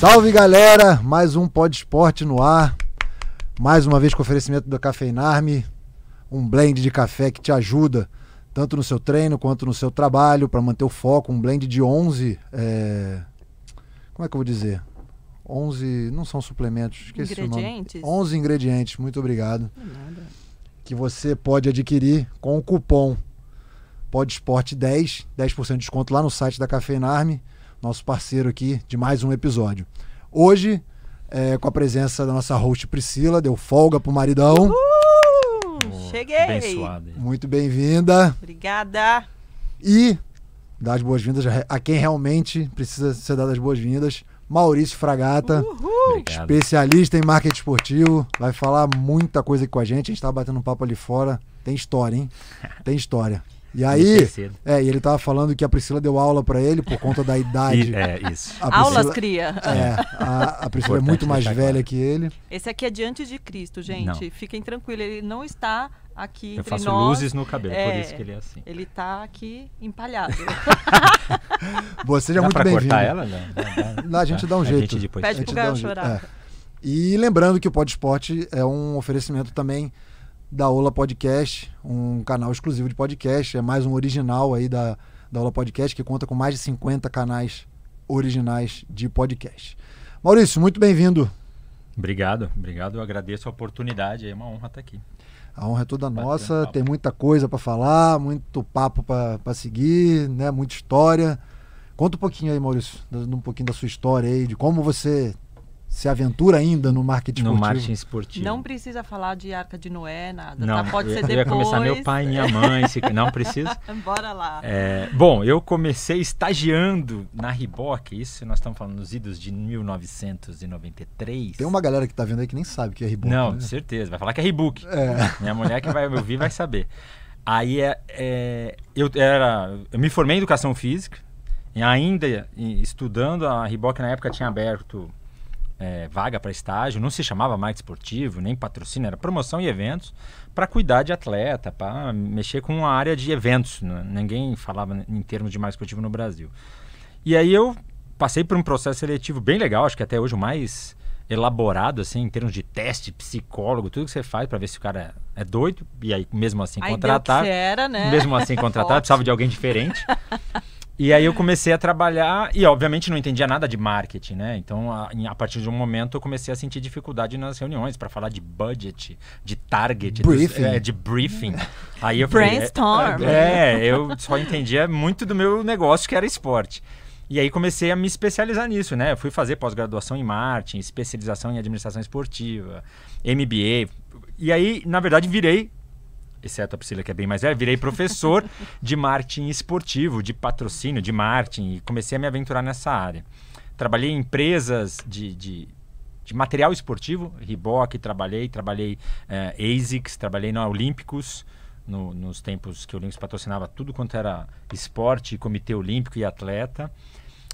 Salve, galera! Mais um Pod Esporte no ar. Mais uma vez com oferecimento da Cafeinarme, um blend de café que te ajuda tanto no seu treino quanto no seu trabalho para manter o foco. Um blend de 11... Como é que eu vou dizer? 11... Não são suplementos, esqueci ingredientes? o nome. 11 ingredientes, muito obrigado. Nada. Que você pode adquirir com o cupom PODESPORTE10, 10% de desconto lá no site da Cafeinarme, nosso parceiro aqui de mais um episódio. Hoje, com a presença da nossa host Priscila, deu folga pro maridão. Cheguei! Abençoado. Muito bem-vinda. Obrigada! E dar as boas-vindas a quem realmente precisa ser dado as boas-vindas, Maurício Fragata, Obrigado. especialista em marketing esportivo, vai falar muita coisa aqui com a gente tá batendo um papo ali fora, tem história, hein? Tem história. E aí, e ele tava falando que a Priscila deu aula pra ele por conta da idade. Isso. A Priscila, Aulas cria. A Priscila é muito mais velha que ele. Esse aqui é diante de Cristo, gente. Não. Fiquem tranquilos, ele não está aqui Eu entre faço nós. luzes no cabelo, por isso que ele é assim. Ele tá aqui empalhado. Seja Dá muito pra bem-vindo. cortar ela? Não, A gente dá um jeito. A gente depois Pede pro Gael chorar. E lembrando que o Pod Esporte é um oferecimento também da Ola Podcast, um canal exclusivo de podcast, é mais um original aí da Ola Podcast, que conta com mais de 50 canais originais de podcast. Maurício, muito bem-vindo. Obrigado, eu agradeço a oportunidade, é uma honra estar aqui. A honra é toda nossa, tem muita coisa para falar, muito papo para seguir, né? Muita história. Conta um pouquinho aí, Maurício, um pouquinho da sua história aí, de como você se aventura ainda no marketing esportivo. No marketing esportivo. Não precisa falar de Arca de Noé, nada. Não, tá? Pode ser eu depois. ia começar meu pai e minha mãe, não precisa. Bora lá. Bom, eu comecei estagiando na Reebok, isso nós estamos falando nos idos de 1993. Tem uma galera que tá vendo aí que nem sabe o que é Reebok. Não, né? certeza, vai falar que é Reebok. Minha mulher que vai me ouvir vai saber. Aí eu me formei em Educação Física, e ainda estudando, a Reebok na época tinha aberto vaga para estágio, não se chamava marketing esportivo, nem patrocínio, era promoção e eventos, para cuidar de atleta, para mexer com a área de eventos. Ninguém falava em termos de marketing esportivo no Brasil. E aí eu passei por um processo seletivo bem legal, acho que até hoje o mais elaborado, assim, em termos de teste, psicólogo, tudo que você faz para ver se o cara é doido, e aí mesmo assim contratar. Né? Mesmo assim contratar, precisava de alguém diferente. E aí eu comecei a trabalhar e obviamente não entendia nada de marketing, né? Então a partir de um momento eu comecei a sentir dificuldade nas reuniões para falar de budget, de target, de briefing. Aí eu falei, brainstorm. Eu só entendia muito do meu negócio, que era esporte. E aí comecei a me especializar nisso, né? Eu fui fazer pós-graduação em marketing, especialização em administração esportiva, MBA. E aí, na verdade, virei, exceto a Priscila, que é bem mais velha, virei professor de marketing esportivo, de patrocínio, de marketing, e comecei a me aventurar nessa área. Trabalhei em empresas de material esportivo, Reebok, trabalhei ASICS, trabalhei na Olímpicos, nos tempos que o Olímpicos patrocinava tudo quanto era esporte, comitê olímpico e atleta.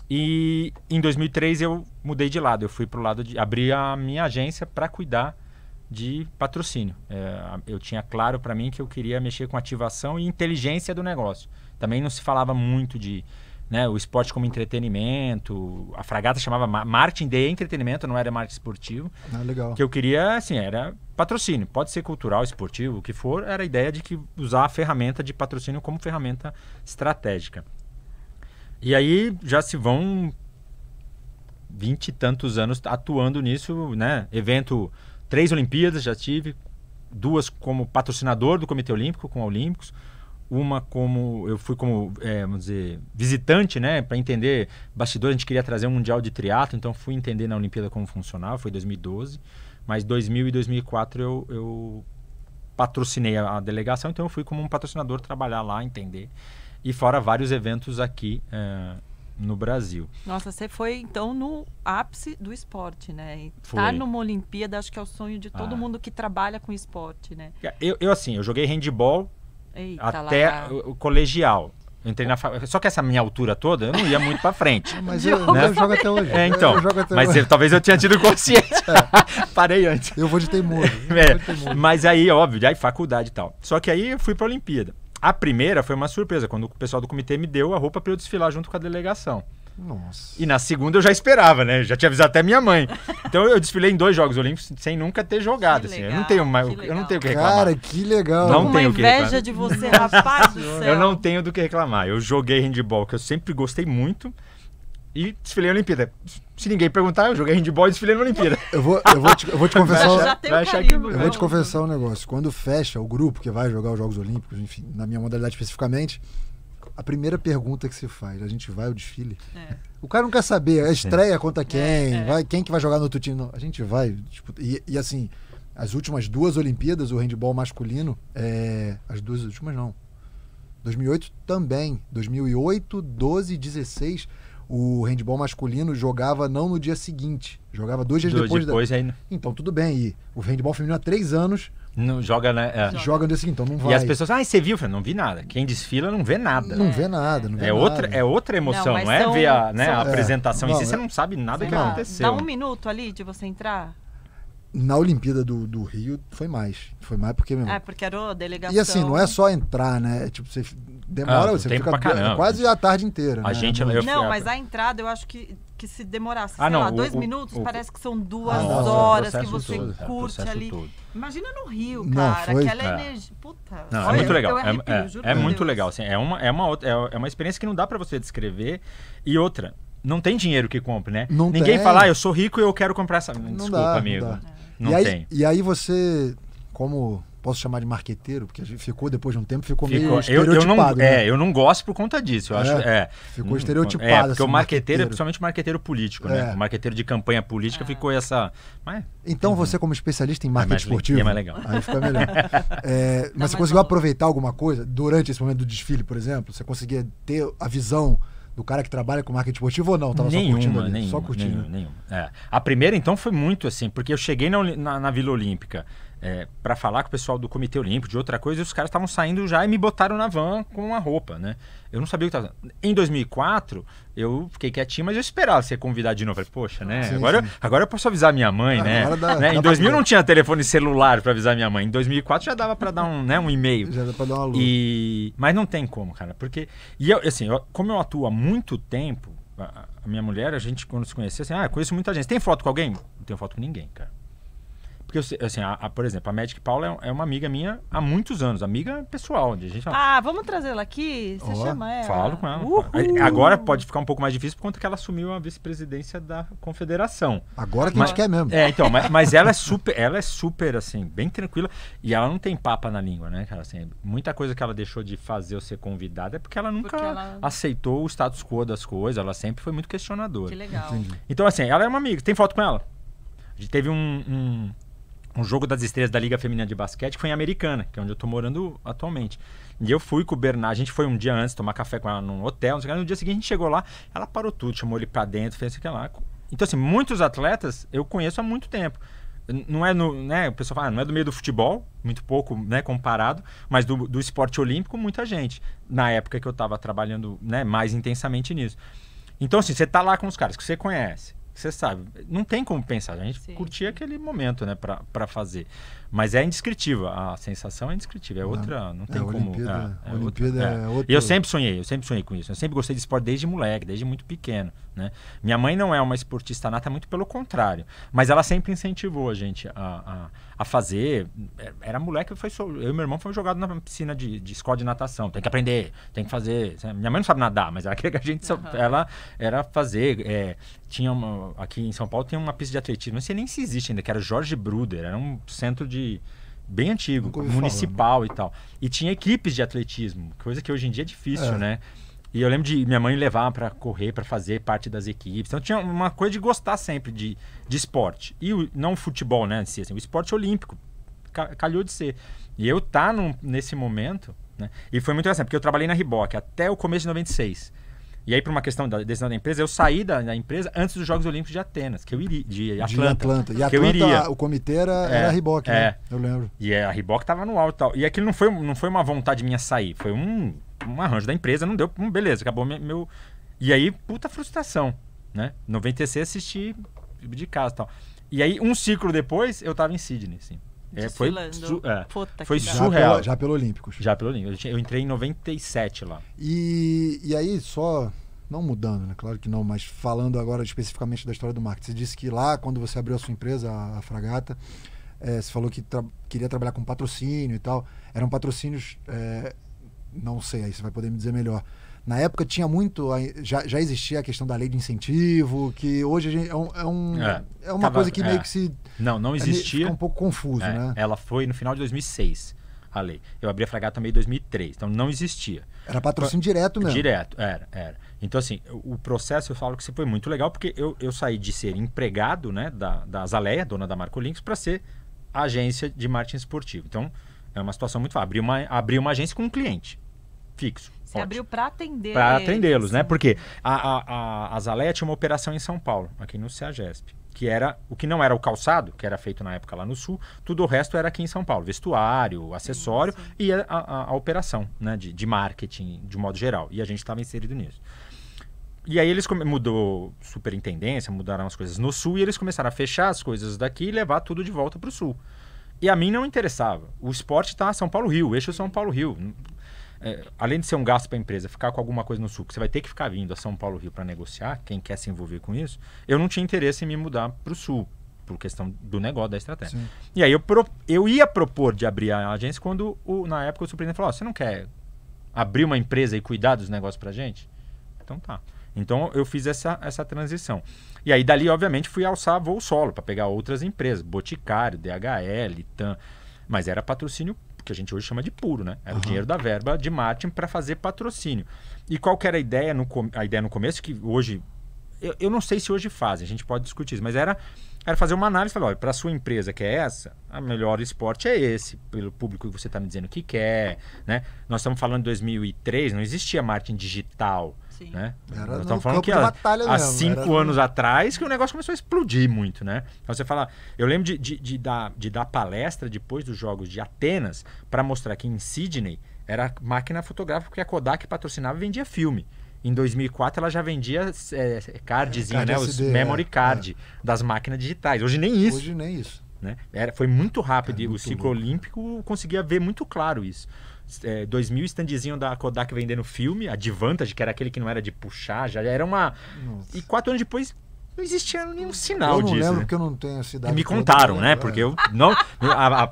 E em 2003 eu mudei de lado, eu fui para o lado de abrir a minha agência para cuidar de patrocínio. Eu tinha claro para mim que eu queria mexer com ativação e inteligência do negócio. Também não se falava muito de o esporte como entretenimento. A Fragata chamava marketing de entretenimento, não era marketing esportivo. Legal. O que eu queria, assim, era patrocínio. Pode ser cultural, esportivo, o que for. Era a ideia de que usar a ferramenta de patrocínio como ferramenta estratégica. E aí já se vão 20 e tantos anos atuando nisso, né? 3 Olimpíadas já tive, 2 como patrocinador do Comitê Olímpico, com a Olímpicos, eu fui como, vamos dizer, visitante, né, para entender bastidores. A gente queria trazer um mundial de triatlo, então fui entender na Olimpíada como funcionava, foi 2012, mas 2000 e 2004 eu patrocinei a delegação, então eu fui como um patrocinador trabalhar lá, entender, e fora vários eventos aqui no Brasil. Nossa, você foi então no ápice do esporte, né? Foi. Estar numa Olimpíada, acho que é o sonho de todo mundo que trabalha com esporte, né? Eu joguei handball até lá. o colegial. Eu entrei só que essa minha altura toda, eu não ia muito pra frente. Mas eu jogo até hoje. Talvez eu tenha tido consciência. Parei antes. Eu vou de teimoso. Mas aí, óbvio, aí faculdade e tal. Só que aí eu fui pra Olimpíada. A primeira foi uma surpresa, quando o pessoal do comitê me deu a roupa para eu desfilar junto com a delegação. Nossa. E na segunda eu já esperava, né? Já tinha avisado até minha mãe. Então eu desfilei em 2 Jogos Olímpicos sem nunca ter jogado. Que Assim. legal, Eu não tenho mais, que eu não legal. tenho o que reclamar. Cara, que legal. Não Uma tenho o que inveja reclamar. de você, rapaz do céu. Eu não tenho do que reclamar. Eu joguei handball, que eu sempre gostei muito, e desfilei na Olimpíada. Se ninguém perguntar, eu joguei handball e desfilei na Olimpíada. Eu vou te confessar. Já tem vai o achar carimbo, que- Eu vou te né? confessar um negócio. Quando fecha o grupo que vai jogar os Jogos Olímpicos, enfim, na minha modalidade especificamente, a primeira pergunta que se faz, a gente vai ao desfile? É. O cara não quer saber, a estreia contra quem, É. quem que vai jogar no outro time. Não, a gente vai. E assim, as últimas 2 Olimpíadas, o handball masculino, as 2 últimas não. 2008 também. 2008, 12 e 16, o handball masculino jogava não no dia seguinte, jogava 2 dias depois. Aí Então, tudo bem. E o handball feminino há 3 anos não joga, né? É. joga no dia seguinte, então não vai. E as pessoas, você viu? Eu falei, não vi nada. Quem desfila não vê nada. Não vê nada, não vê É nada. outra emoção, Não, mas não é são- ver a, né, a são- apresentação em Não, si, você não sabe nada que Dá- aconteceu. Dá um minuto ali de você entrar? Na Olimpíada do Rio foi mais. Foi mais porque, meu irmão, Porque era a delegação. e assim, não é só entrar, né? Tipo, você demora, Ah, você tempo fica pra caramba. quase a tarde inteira. A né? gente- Muito. eu- Não, mas a entrada eu acho que se demorasse, Ah, sei não, lá, o- 2 o- minutos, o- parece que são 2 Ah, não, horas o que processo você todo, curte processo ali. todo. Imagina no Rio, Não, cara, foi. aquela É. energia. Puta, Não, olha, é muito legal. eu arrepio, juro É por muito Deus. legal. Assim, é uma experiência que não dá pra você descrever. E outra, não tem dinheiro que compre, né? Não Ninguém tem. fala, eu sou rico e eu quero comprar essa. Não Desculpa, dá, amigo. não dá. Não e aí, tem. E aí você, como posso chamar de marqueteiro, porque a gente ficou depois de um tempo, ficou meio Ficou- estereotipado. né? eu não gosto por conta disso. Eu acho, Ficou estereotipado, porque assim, o marqueteiro, marqueteiro. principalmente o marqueteiro político, né? É. O marqueteiro de campanha política ficou essa. Mas, Então você, como especialista em mais marketing le- esportivo, é mais legal. aí fica melhor. Mas mais você conseguiu valor. aproveitar alguma coisa durante esse momento do desfile, por exemplo? Você conseguia ter a visão do cara que trabalha com marketing esportivo ou não? Tava só curtindo ali? Só curtindo. Nenhuma. É. A primeira, então, foi muito assim, porque eu cheguei na Vila Olímpica para falar com o pessoal do Comitê Olímpico, de outra coisa, e os caras estavam saindo já e me botaram na van com a roupa, né? Eu não sabia o que estava fazendo. Em 2004, eu fiquei quietinho, mas eu esperava ser convidado de novo. Falei, poxa, né? Sim, agora, sim. agora eu posso avisar minha mãe, né? Agora dá Em pra 2000 ver. não tinha telefone celular para avisar minha mãe. Em 2004 já dava para dar um e-mail. Já dá pra dar uma luz. Mas não tem como, cara, porque como eu atuo há muito tempo, a minha mulher, a gente quando se conhecia, assim, eu conheço muita gente. Tem foto com alguém? Não tenho foto com ninguém, cara. Porque, assim, por exemplo, a Magic Paula é uma amiga minha há muitos anos, amiga pessoal. A gente Vamos trazê-la aqui? Você chama ela? falo com ela. Uhul. Agora pode ficar um pouco mais difícil por conta que ela assumiu a vice-presidência da confederação. Agora que a gente quer mesmo. Então, mas ela é super, assim, bem tranquila. E ela não tem papa na língua, né, cara? Assim, muita coisa que ela deixou de fazer ou ser convidada é porque ela nunca aceitou o status quo das coisas. Ela sempre foi muito questionadora. Que legal. Entendi. Então, assim, ela é uma amiga. Tem foto com ela? A gente teve um jogo das estrelas da Liga Feminina de Basquete, que foi em Americana, que é onde eu tô morando atualmente. E eu fui com o Bernard, a gente foi um dia antes tomar café com ela num hotel, não sei o que. No dia seguinte a gente chegou lá, ela parou tudo, chamou ele pra dentro, fez isso aqui lá. Então, assim, muitos atletas eu conheço há muito tempo. Não é né, o pessoal fala, não é do meio do futebol, muito pouco, né, comparado, mas do esporte olímpico, muita gente. Na época que eu tava trabalhando, né, mais intensamente nisso. Então, assim, você tá lá com os caras que você conhece, você sabe, não tem como pensar. A gente curtia aquele momento, né, pra fazer. Mas é indescritível, a sensação é indescritível. É outra, não tem como. Olimpíada é outra. E eu sempre sonhei com isso. Eu sempre gostei de esporte desde moleque, desde muito pequeno, né? Minha mãe não é uma esportista nata, muito pelo contrário. Mas ela sempre incentivou a gente a fazer. Era moleque, eu e meu irmão fomos jogados na piscina de escola de natação. Tem que aprender, tem que fazer. Minha mãe não sabe nadar, mas ela queria que a gente. Ela era fazer. Tinha aqui em São Paulo tem uma pista de atletismo, não sei nem se existe ainda, que era Jorge Bruder, era um centro bem antigo, municipal e tal. E tinha equipes de atletismo, coisa que hoje em dia é difícil, né? E eu lembro de minha mãe levar para correr, para fazer parte das equipes. Então tinha uma coisa de gostar sempre de esporte. E não o futebol, né? Assim, o esporte olímpico calhou de ser. E eu nesse momento, né? E foi muito interessante, porque eu trabalhei na Reebok até o começo de 96. E aí, por uma questão da decisão da empresa, eu saí da empresa antes dos Jogos Olímpicos de Atenas, que eu iria, de Atlanta. E que eu iria. O comitê era a Reebok, né? Eu lembro. E a Reebok tava no alto e tal. E aquilo não foi uma vontade minha sair, foi um arranjo da empresa, não deu, beleza, acabou meu... E aí, puta frustração, né? 96 assisti de casa e tal. E aí, um ciclo depois, eu tava em Sydney, assim. Foi surreal. Já pelo Olímpicos. Já pelo Olímpicos. Eu entrei em 97 lá. E aí, só não mudando, né? Claro que não, mas falando agora especificamente da história do marketing. Você disse que lá, quando você abriu a sua empresa, a Fragata, você falou que queria trabalhar com patrocínio e tal. Eram patrocínios, não sei, aí você vai poder me dizer melhor. Na época tinha muito, já existia a questão da lei de incentivo, que hoje é uma coisa que meio que se... Não existia. Fica um pouco confuso, né? Ela foi no final de 2006, a lei. Eu abri a Fragata também em 2003, então não existia. Era patrocínio direto mesmo? Direto, era. Então, assim, o processo, eu falo que foi muito legal, porque eu saí de ser empregado, né, da Azaleia, dona da marca Olímpicos, para ser agência de marketing esportivo. Então, é uma situação muito fácil. Abri uma agência com um cliente fixo. Você abriu para atender para atendê-los, né? Porque a Azaleia tinha uma operação em São Paulo, aqui no CEAGESP, que era o que não era o calçado, que era feito na época lá no Sul, tudo o resto era aqui em São Paulo, vestuário, acessório e a operação, né, de marketing de modo geral. E a gente estava inserido nisso. E aí eles mudou superintendência, mudaram as coisas no Sul e eles começaram a fechar as coisas daqui e levar tudo de volta para o Sul. E a mim não interessava. O esporte está São Paulo-Rio, eixo São Paulo-Rio. Além de ser um gasto para a empresa, ficar com alguma coisa no Sul, que você vai ter que ficar vindo a São Paulo-Rio para negociar, quem quer se envolver com isso, eu não tinha interesse em me mudar para o Sul, por questão do negócio, da estratégia. Sim. E aí eu ia propor de abrir a agência quando, na época, o superintendente falou, você não quer abrir uma empresa e cuidar dos negócios para a gente? Então tá. Então eu fiz essa transição. E aí dali, obviamente, fui alçar voo solo para pegar outras empresas, Boticário, DHL, TAM, mas era patrocínio que a gente hoje chama de puro, né? Era o dinheiro da verba de marketing para fazer patrocínio. E qual que era a ideia no começo, que hoje, eu não sei se hoje fazem, a gente pode discutir isso, mas era fazer uma análise e falar, olha, para a sua empresa que é essa, a melhor esporte é esse, pelo público que você está me dizendo que quer, né? Nós estamos falando de 2003, não existia marketing digital. Sim. Né? Era Nós estamos falando que há 5 anos atrás que o negócio começou a explodir muito, né? Então você fala, eu lembro de dar palestra depois dos Jogos de Atenas para mostrar que em Sydney era máquina fotográfica porque a Kodak patrocinava e vendia filme. Em 2004 ela já vendia cardzinho, né? Os memory card das máquinas digitais. Hoje nem isso. Hoje nem isso. Né? Foi muito rápido e o muito ciclo olímpico conseguia ver muito claro isso. 2000 standzinho da Kodak vendendo filme, a Advantage, que era aquele que não era de puxar, já era uma... Nossa. E 4 anos depois não existia nenhum sinal disso. Eu não lembro, né? porque eu não tenho a cidade. E me contaram, né? Porque eu não... A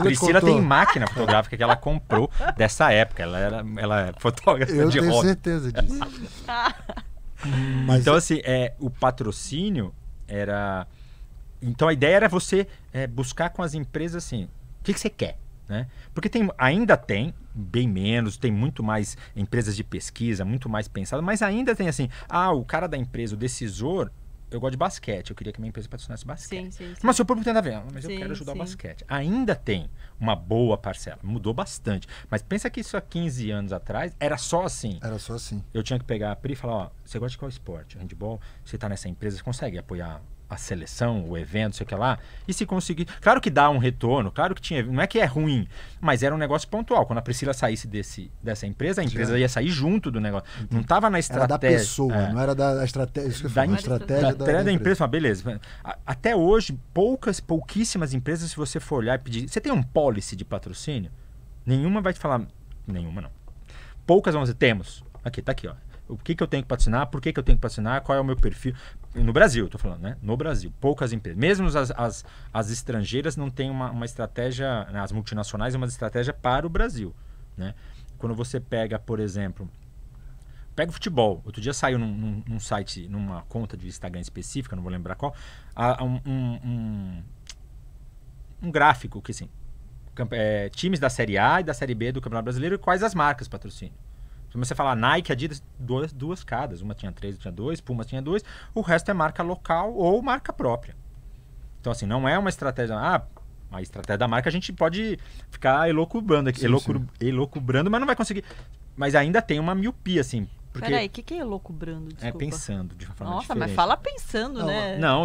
Priscila tem máquina fotográfica que ela comprou dessa época. Ela é fotógrafa de roda. Eu tenho certeza disso. Mas então, assim, o patrocínio era... Então, a ideia era você buscar com as empresas, assim, o que você quer? Né? Porque ainda tem, bem menos, tem muito mais empresas de pesquisa, muito mais pensado, mas ainda tem assim, o cara da empresa, o decisor, eu gosto de basquete, eu queria que minha empresa patrocinasse basquete. Sim. Mas seu público tem a ver, mas eu quero ajudar o basquete. Ainda tem uma boa parcela, mudou bastante. Mas pensa que isso há 15 anos atrás era só assim. Era só assim. Eu tinha que pegar a Pri e falar, você gosta de qual esporte? Handball? Você está nessa empresa, você consegue apoiar a seleção, o evento, sei o que lá, e se conseguir... Claro que dá um retorno, claro que tinha... Não é que é ruim, mas era um negócio pontual. Quando a Priscila saísse dessa empresa, a empresa ia sair junto do negócio. Não estava na estratégia. Era da pessoa, não era da estratégia. Isso que eu falo, estratégia da empresa. Mas beleza. Até hoje, pouquíssimas empresas, se você for olhar e pedir... Você tem um policy de patrocínio? Nenhuma vai te falar... Nenhuma, não. Poucas vão dizer, temos. Aqui, tá aqui, ó. O que eu tenho que patrocinar, por que eu tenho que patrocinar, qual é o meu perfil. No Brasil, eu tô falando, né? No Brasil, poucas empresas. Mesmo as estrangeiras não têm uma estratégia, as multinacionais, uma estratégia para o Brasil. Né? Quando você pega, por exemplo, pega o futebol. Outro dia saiu num site, numa conta de Instagram específica, não vou lembrar qual, um gráfico que assim, times da Série A e da Série B do Campeonato Brasileiro e quais as marcas patrocínio. Se você falar Nike, Adidas, duas cada. Uma tinha 3, tinha 2, Puma tinha 2. O resto é marca local ou marca própria. Então, assim, não é uma estratégia... a estratégia da marca a gente pode ficar elocubrando aqui. Elocubrando, mas não vai conseguir. Mas ainda tem uma miopia, assim. Porque... Peraí, o que é elocubrando? Desculpa. Pensando de uma forma Nossa, diferente. mas fala pensando, né? Não,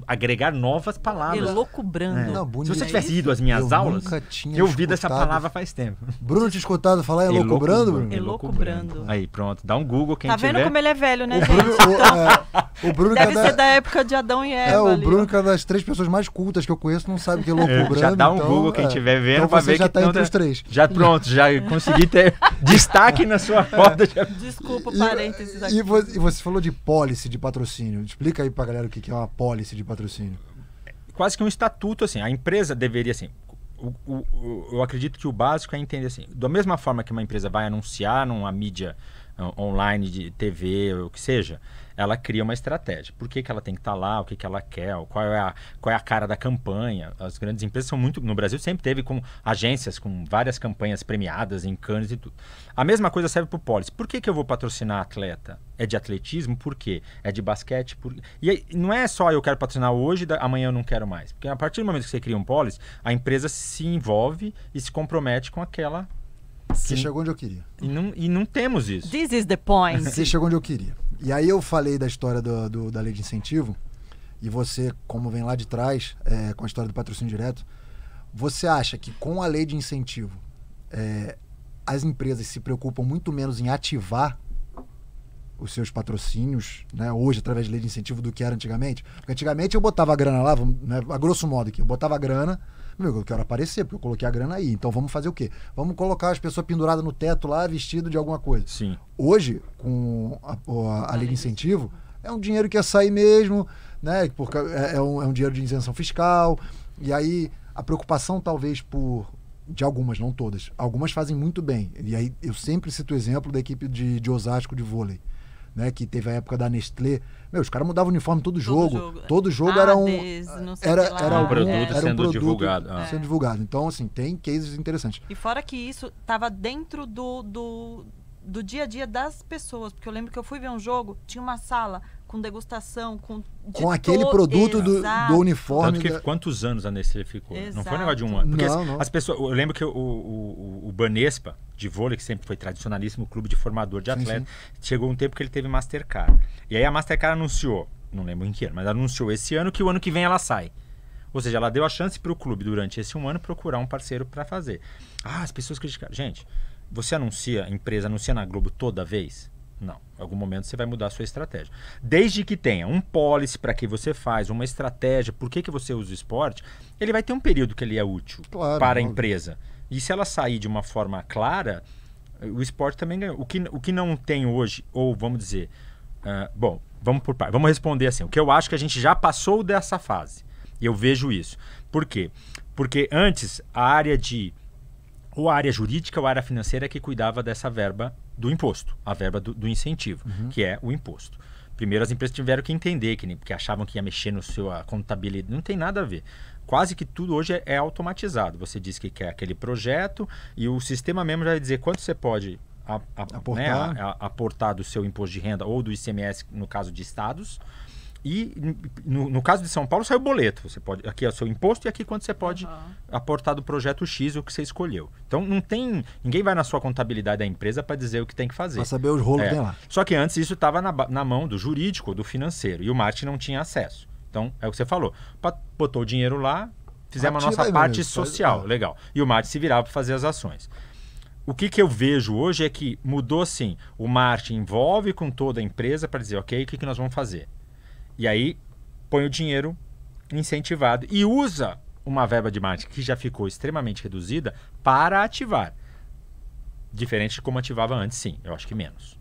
agregar novas palavras. Elocubrando. Não, se você tivesse ido às minhas aulas, eu ouvi essa palavra faz tempo. Bruno tinha escutado falar elocubrando, Bruno? Elocubrando. Aí, pronto, dá um Google quem tiver. Tá vendo como ele é velho, né, gente? O Bruno deve ser da época de Adão e Eva. O Bruno, que é das 3 pessoas mais cultas que eu conheço, não sabe o que é elocubrando. Já dá um Google quem estiver vendo então pra ver já que tá entre os 3. Já pronto, já consegui ter destaque na sua foto. Desculpa, parênteses aqui. E você falou de policy de patrocínio. Explica aí pra galera o que é uma policy de patrocínio. Quase que um estatuto, assim. A empresa deveria, assim... eu acredito que o básico é entender assim, da mesma forma que uma empresa vai anunciar numa mídia online de TV ou o que seja, ela cria uma estratégia. Por que ela tem que estar lá, o que ela quer, qual é a cara da campanha. As grandes empresas são muito... No Brasil sempre teve com agências com várias campanhas premiadas em Cannes e tudo. A mesma coisa serve para o policy. Por que eu vou patrocinar atleta? É de atletismo? Por quê? É de basquete? E aí, não é só eu quero patrocinar hoje, amanhã eu não quero mais. Porque a partir do momento que você cria um policy, a empresa se envolve e se compromete com aquela... Você chegou onde eu queria. E não temos isso. This is the point. Você chegou onde eu queria. E aí eu falei da história da lei de incentivo, e você, como vem lá de trás, com a história do patrocínio direto, você acha que com a lei de incentivo, as empresas se preocupam muito menos em ativar os seus patrocínios, né, hoje, através de lei de incentivo, do que era antigamente? Porque antigamente eu botava a grana lá, né, a grosso modo aqui, eu botava a grana, eu quero aparecer, porque eu coloquei a grana aí. Então vamos fazer o quê? Vamos colocar as pessoas penduradas no teto lá, vestido de alguma coisa. Sim. Hoje, com a lei de incentivo, é um dinheiro que ia sair mesmo, né? Porque é um dinheiro de isenção fiscal. E aí, a preocupação talvez de algumas, não todas. Algumas fazem muito bem. E aí eu sempre cito o exemplo da equipe de Osasco de vôlei, né, que teve a época da Nestlé. Os caras mudavam o uniforme todo jogo. Todo jogo era um produto sendo divulgado. Sendo divulgado. Então, assim, tem cases interessantes. E fora que isso estava dentro do dia a dia das pessoas. Porque eu lembro que eu fui ver um jogo, tinha uma sala com degustação, com aquele produto do uniforme. Tanto que quantos anos a Nestlé ficou? Exato. Não foi um negócio de um ano. Porque as pessoas... Eu lembro que o Banespa, de vôlei, que sempre foi tradicionalíssimo, clube de formador de atleta, chegou um tempo que ele teve Mastercard. E aí a Mastercard anunciou, não lembro em que ano, mas anunciou esse ano que o ano que vem ela sai. Ou seja, ela deu a chance para o clube, durante esse um ano, procurar um parceiro para fazer. As pessoas criticaram. Gente, você anuncia, a empresa anuncia na Globo toda vez? Não. Em algum momento você vai mudar a sua estratégia. Desde que tenha um policy para que você faz, uma estratégia, por que você usa o esporte, ele vai ter um período que ele é útil para a empresa. E se ela sair de uma forma clara, o esporte também ganhou. O que não tem hoje, ou vamos dizer... bom, vamos por parte. Vamos responder assim. O que eu acho que a gente já passou dessa fase. E eu vejo isso. Por quê? Porque antes, a área ou a área jurídica ou a área financeira é que cuidava dessa verba do imposto, a verba do incentivo, que é o imposto. Primeiro as empresas tiveram que entender, que achavam que ia mexer no seu contabilidade. Não tem nada a ver. Quase que tudo hoje é automatizado. Você diz que quer aquele projeto e o sistema mesmo já vai dizer quanto você pode aportar do seu imposto de renda ou do ICMS, no caso de estados. E no caso de São Paulo sai o boleto. Você pode, aqui é o seu imposto e aqui quanto você pode aportar do projeto X, o que você escolheu. Então ninguém vai na sua contabilidade da empresa para dizer o que tem que fazer. Para saber os rolos que tem lá. Só que antes isso estava na mão do jurídico, do financeiro, e o marketing não tinha acesso. Então é o que você falou. Botou o dinheiro lá, fizemos a nossa parte social, legal. E o marketing se virava para fazer as ações. O que eu vejo hoje é que mudou assim, o marketing envolve com toda a empresa para dizer, ok, o que nós vamos fazer? E aí põe o dinheiro incentivado e usa uma verba de marketing que já ficou extremamente reduzida para ativar. Diferente de como ativava antes, sim, eu acho que menos.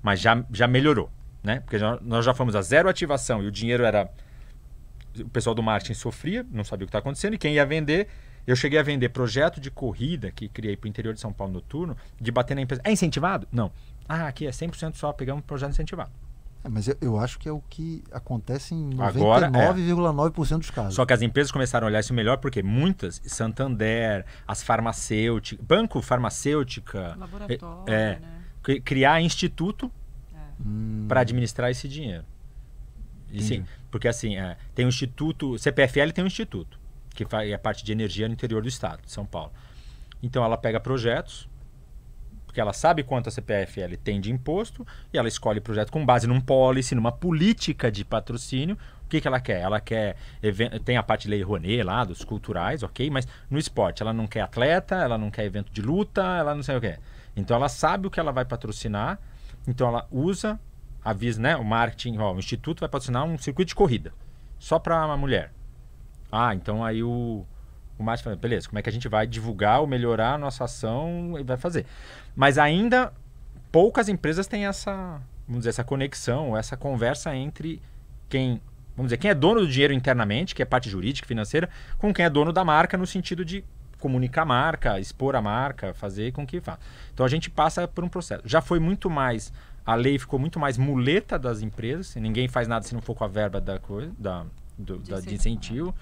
Mas já melhorou, né? Porque nós já fomos a zero ativação e o dinheiro era... O pessoal do marketing sofria, não sabia o que está acontecendo, e quem ia vender... Eu cheguei a vender projeto de corrida que criei para o interior de São Paulo noturno, de bater na empresa. É incentivado? Não. Aqui é 100% só pegar um projeto incentivado. Mas eu acho que é o que acontece em 99,9% dos casos. Só que as empresas começaram a olhar isso melhor porque muitas, Santander, as farmacêuticas, banco farmacêutica, laboratório, né? Criar instituto para administrar esse dinheiro. E, sim, porque assim, tem um instituto, CPFL tem um instituto, que faz a parte de energia no interior do estado, de São Paulo. Então ela pega projetos, porque ela sabe quanto a CPFL tem de imposto e ela escolhe projeto com base num policy, numa política de patrocínio. O que ela quer? Ela quer... Tem a parte de Lei Rouanet lá, dos culturais, ok? Mas no esporte ela não quer atleta, ela não quer evento de luta, ela não sei o que. Então ela sabe o que ela vai patrocinar, então ela usa, avisa, né? O marketing, o instituto vai patrocinar um circuito de corrida, só para uma mulher. Então aí o marketing fala, beleza, como é que a gente vai divulgar ou melhorar a nossa ação e vai fazer. Mas ainda poucas empresas têm essa, vamos dizer, essa conexão, essa conversa entre quem é dono do dinheiro internamente, que é parte jurídica, financeira, com quem é dono da marca, no sentido de comunicar a marca, expor a marca, fazer com que faça. Então a gente passa por um processo. Já foi muito mais, a lei ficou muito mais muleta das empresas, ninguém faz nada se não for com a verba da coisa, de incentivo.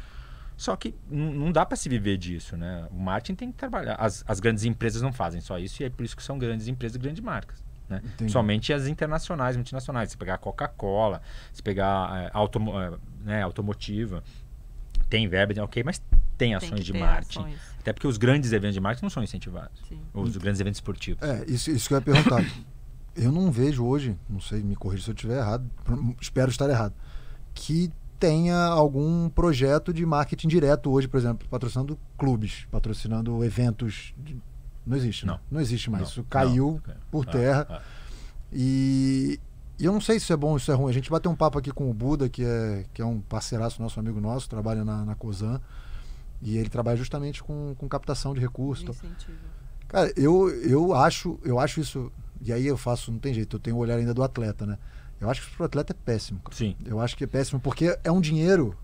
Só que não dá para se viver disso, né? O marketing tem que trabalhar. As grandes empresas não fazem só isso, e é por isso que são grandes empresas e grandes marcas. Né? Somente as internacionais, multinacionais. Se pegar a Coca-Cola, se pegar automotiva, tem verba, ok, mas tem ações de marketing. Ações. Até porque os grandes eventos de marketing não são incentivados. Os grandes eventos esportivos. Isso que eu ia perguntar. Eu não vejo hoje, não sei, me corrija se eu estiver errado, espero estar errado, que tenha algum projeto de marketing direto hoje, por exemplo, patrocinando clubes, patrocinando eventos. Não existe, não. Não existe mais. Isso caiu por terra. E eu não sei se isso é bom ou se é ruim. A gente bateu um papo aqui com o Buda, que é um parceiraço, nosso amigo nosso, trabalha na Cosan. E ele trabalha justamente com captação de recursos. Incentivo. Cara, eu acho isso. E aí eu faço, não tem jeito, eu tenho o olhar ainda do atleta, né? Eu acho que pro atleta é péssimo. Cara. Sim. Eu acho que é péssimo porque é um dinheiro,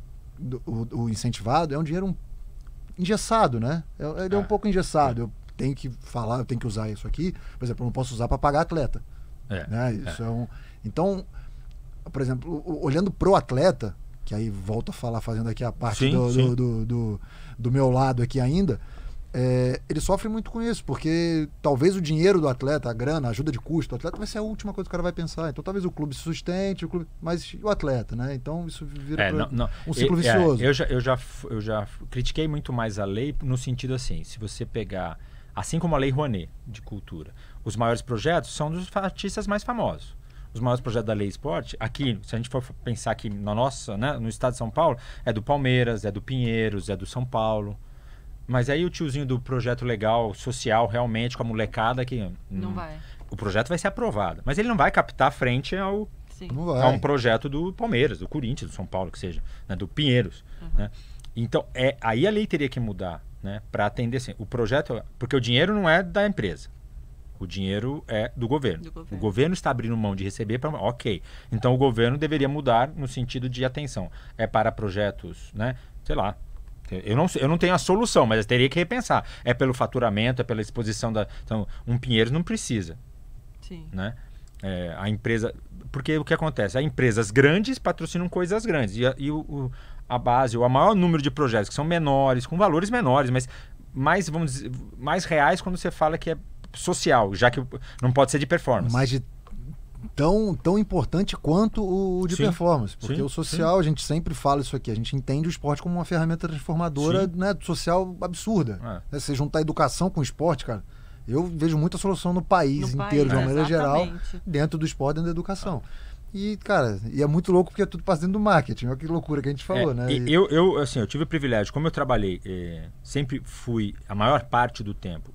o incentivado é um dinheiro engessado, né? Ele é um pouco engessado. Eu tenho que falar, eu tenho que usar isso aqui. Por exemplo, eu não posso usar para pagar atleta. Né? Isso Então, por exemplo, olhando pro atleta, que aí volto a falar, fazendo aqui a parte do meu lado aqui ainda, ele sofre muito com isso, porque talvez o dinheiro do atleta, a grana, a ajuda de custo, o atleta vai ser a última coisa que o cara vai pensar. Então talvez o clube se sustente, mas o atleta, né? Então isso vira um ciclo vicioso. Eu já critiquei muito mais a lei no sentido assim, se você pegar, assim como a Lei Rouanet de cultura, os maiores projetos são dos artistas mais famosos. Os maiores projetos da Lei Esporte, aqui, se a gente for pensar aqui no estado de São Paulo, é do Palmeiras, é do Pinheiros, é do São Paulo. Mas aí o tiozinho do projeto legal, social, realmente, com a molecada que... Não vai. O projeto vai ser aprovado. Mas ele não vai captar frente a um projeto do Palmeiras, do Corinthians, do São Paulo, que seja, né, do Pinheiros. Né? Então, aí a lei teria que mudar, né, para atender assim, o projeto... Porque o dinheiro não é da empresa. O dinheiro é do governo. O governo está abrindo mão de receber para... Ok. Então, o governo deveria mudar no sentido de atenção. É para projetos, né? Sei lá. Eu não tenho a solução, mas eu teria que repensar. É pelo faturamento, é pela exposição da... Então, um Pinheiros não precisa. Sim. Né? A empresa... Porque o que acontece? As empresas grandes patrocinam coisas grandes. A base, o maior número de projetos que são menores, com valores menores, mas vamos dizer, mais reais quando você fala que é social, já que não pode ser de performance. Mas tão importante quanto o de performance. Porque o social, a gente sempre fala isso aqui, a gente entende o esporte como uma ferramenta transformadora, né, social absurda. Você juntar educação com esporte, cara, eu vejo muita solução no país inteiro, de uma maneira geral, dentro do esporte, dentro da educação. E, cara, é muito louco porque é tudo passa dentro do marketing. Olha que loucura que a gente falou, né? Eu tive o privilégio, como eu trabalhei, sempre fui, a maior parte do tempo,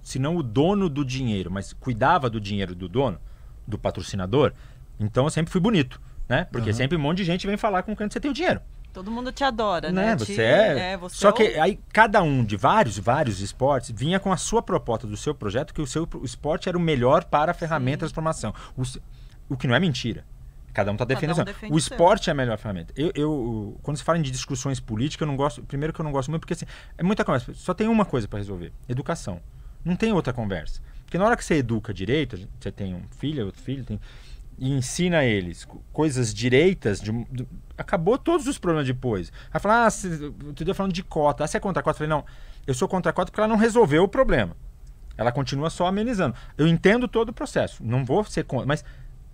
se não o dono do dinheiro, mas cuidava do dinheiro do dono, do patrocinador, então eu sempre fui bonito, né? Porque sempre um monte de gente vem falar com quem você tem o dinheiro. Todo mundo te adora, né? Você Só que aí cada um de vários esportes vinha com a sua proposta do seu projeto, que o esporte era o melhor para a ferramenta de transformação. O que não é mentira. Cada um está defendendo. O esporte é a melhor ferramenta. Quando se fala de discussões políticas, eu não gosto. Primeiro que eu não gosto muito, porque assim, é muita conversa. Só tem uma coisa para resolver: educação. Não tem outra conversa. Porque na hora que você educa direito, você tem um filho, outro filho, e ensina eles coisas direitas, acabou todos os problemas depois. Aí fala, outro dia falando de cota. Você é contra a cota? Eu falei, não, eu sou contra a cota porque ela não resolveu o problema. Ela continua só amenizando. Eu entendo todo o processo, não vou ser contra, mas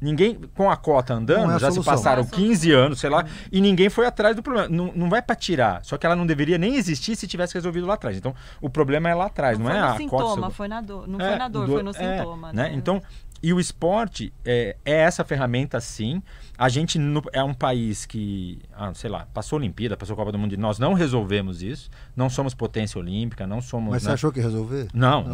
ninguém, com a cota andando, já se passaram 15 anos, sei lá, e ninguém foi atrás do problema. Não vai para tirar, só que ela não deveria nem existir se tivesse resolvido lá atrás. Então, o problema é lá atrás, não é a cota. Não foi na dor, não foi na dor, foi no sintoma. Né? Então, e o esporte é essa ferramenta, sim. A gente é um país que, sei lá, passou a Olimpíada, passou a Copa do Mundo, e nós não resolvemos isso. Não somos potência olímpica, não somos... Mas você achou que ia resolver? Não.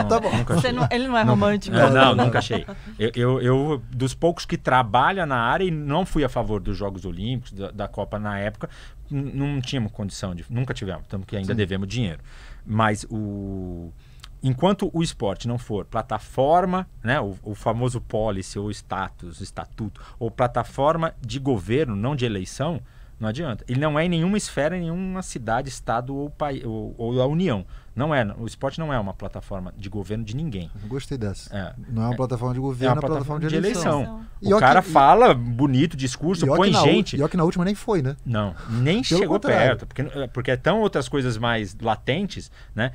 Tá bom. Nunca achei. Ele não é romântico. Não, nunca achei. Eu, dos poucos que trabalham na área, e não fui a favor dos Jogos Olímpicos, da Copa na época, não tínhamos condição de... Nunca tivemos, tanto que ainda devemos dinheiro. Mas enquanto o esporte não for plataforma, né, o famoso policy ou estatuto, ou plataforma de governo, não de eleição, não adianta. Ele não é em nenhuma esfera, em nenhuma cidade, estado ou país, ou a União. Não é, o esporte não é uma plataforma de governo de ninguém. Eu gostei dessa. Não é uma plataforma de governo, é uma plataforma de eleição. E o cara fala bonito, discurso, põe gente. E que na última nem foi, né? Não, nem chegou perto. Porque é tão outras coisas mais latentes, né?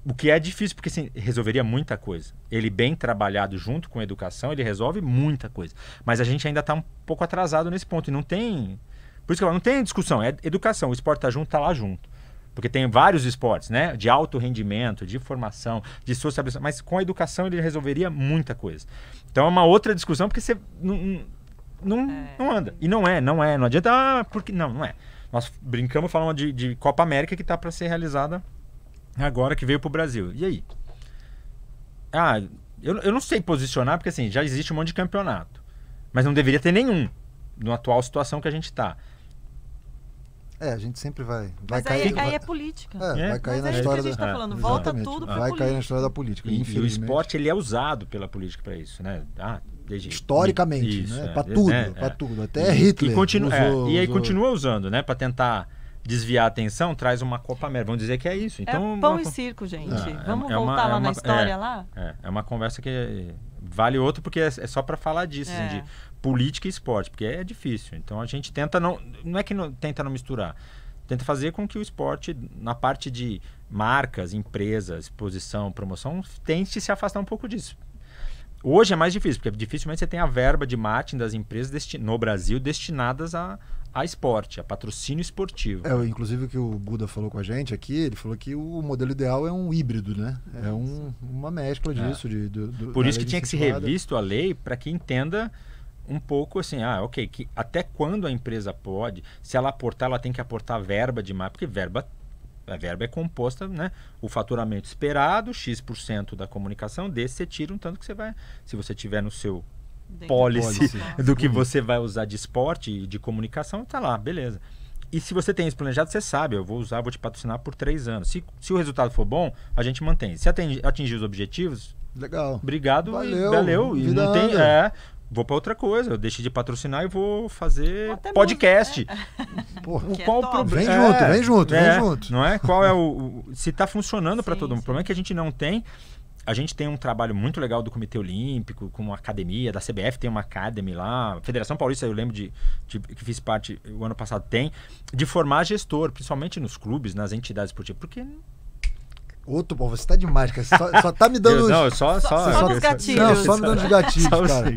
O que é difícil, porque assim, resolveria muita coisa. Ele bem trabalhado junto com a educação, ele resolve muita coisa. Mas a gente ainda está um pouco atrasado nesse ponto. E não tem... Por isso que eu falo, não tem discussão, é educação. O esporte está junto, está lá junto. Porque tem vários esportes, né? De alto rendimento, de formação, de socialização. Mas com a educação ele resolveria muita coisa. Então é uma outra discussão, porque você não anda. E não adianta, porque não é. Nós brincamos falando de Copa América que está para ser realizada agora, que veio para o Brasil. E aí? Eu não sei posicionar, porque assim, já existe um monte de campeonato. Mas não deveria ter nenhum, na atual situação que a gente está. A gente sempre vai mas cair. Aí é política. Vai cair na história história que a gente tá falando. Volta tudo pra vai política. cair na história da política. E o esporte ele é usado pela política para isso, né? Historicamente, isso, né? Para tudo. Até Hitler. E aí continua usando, né? Para tentar desviar a atenção, traz uma Copa América. Vamos dizer que é isso. Então, pão e circo, gente. Vamos voltar lá na história lá? É uma conversa que vale outro, porque é só para falar disso, assim, de política e esporte, porque é difícil. Então a gente tenta não é que tenta não misturar, tenta fazer com que o esporte, na parte de marcas, empresas, exposição, promoção, tente se afastar um pouco disso. Hoje é mais difícil, porque dificilmente você tem a verba de marketing das empresas no Brasil destinadas a esporte, a patrocínio esportivo. Inclusive o que o Buda falou com a gente aqui, ele falou que o modelo ideal é um híbrido, né? É uma mescla disso. Por isso que tinha que ser revisto a lei para que entenda um pouco assim, que até quando a empresa pode, se ela aportar, ela tem que aportar verba de marketing, porque a verba é composta, né? O faturamento esperado, X% da comunicação, desse você tira um tanto que você vai, se você tiver no seu policy do que você vai usar de esporte e de comunicação, tá lá, beleza. E se você tem isso planejado, você sabe, vou te patrocinar por 3 anos. Se o resultado for bom, a gente mantém. Se atingir os objetivos, legal. Obrigado, valeu. E não tem, vou para outra coisa, eu deixo de patrocinar e vou fazer podcast. Qual o problema? Vem junto. Não é? Qual é se está funcionando para todo mundo. O problema é que a gente não tem. A gente tem um trabalho muito legal do Comitê Olímpico, com a academia, da CBF tem uma academy lá, Federação Paulista, eu lembro que fiz parte o ano passado, de formar gestor, principalmente nos clubes, nas entidades esportivas, porque... Você tá demais, cara. Só tá me dando... Só dos gatilhos. Não, só me dando os gatilhos, cara.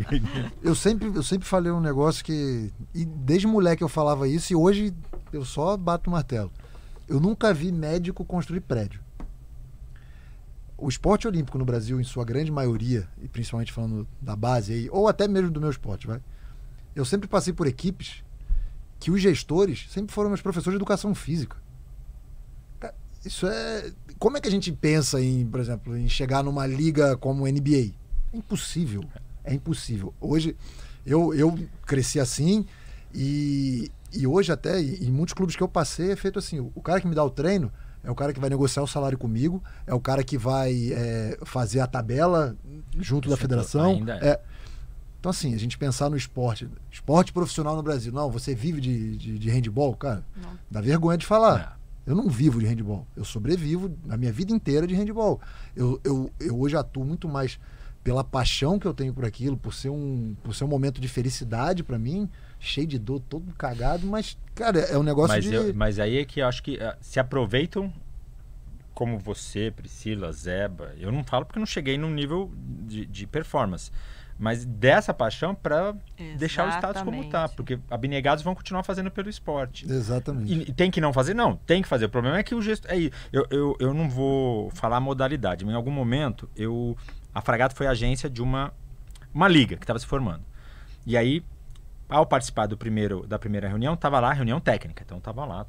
Eu sempre falei um negócio que... E desde moleque eu falava isso e hoje eu só bato o martelo. Eu nunca vi médico construir prédio. O esporte olímpico no Brasil, em sua grande maioria, e principalmente falando da base aí, ou até mesmo do meu esporte, eu sempre passei por equipes que os gestores sempre foram meus professores de educação física. Isso é... Como é que a gente pensa por exemplo, em chegar numa liga como a NBA? É impossível. É impossível. Hoje, eu cresci assim e hoje até, em muitos clubes que eu passei, é feito assim. O cara que me dá o treino é o cara que vai negociar o salário comigo, é o cara que vai fazer a tabela junto da federação. Então, assim, a gente pensar no esporte profissional no Brasil. Não, você vive de handball, cara, dá vergonha de falar. Eu não vivo de handball, eu sobrevivo a minha vida inteira de handball. Eu hoje atuo muito mais pela paixão que eu tenho por aquilo, por ser um momento de felicidade para mim, cheio de dor, todo cagado, mas, cara, é um negócio Mas aí é que eu acho que se aproveitam, como você, Priscila, Zeba, eu não falo porque eu não cheguei num nível de performance, mas dessa paixão para deixar o status como está, porque abnegados vão continuar fazendo pelo esporte. Exatamente. E tem que não fazer? Não, tem que fazer. O problema é que o gesto... Eu não vou falar a modalidade, mas em algum momento a Fragato foi agência de uma liga que estava se formando. E aí, ao participar da primeira reunião, estava lá a reunião técnica. Então estava lá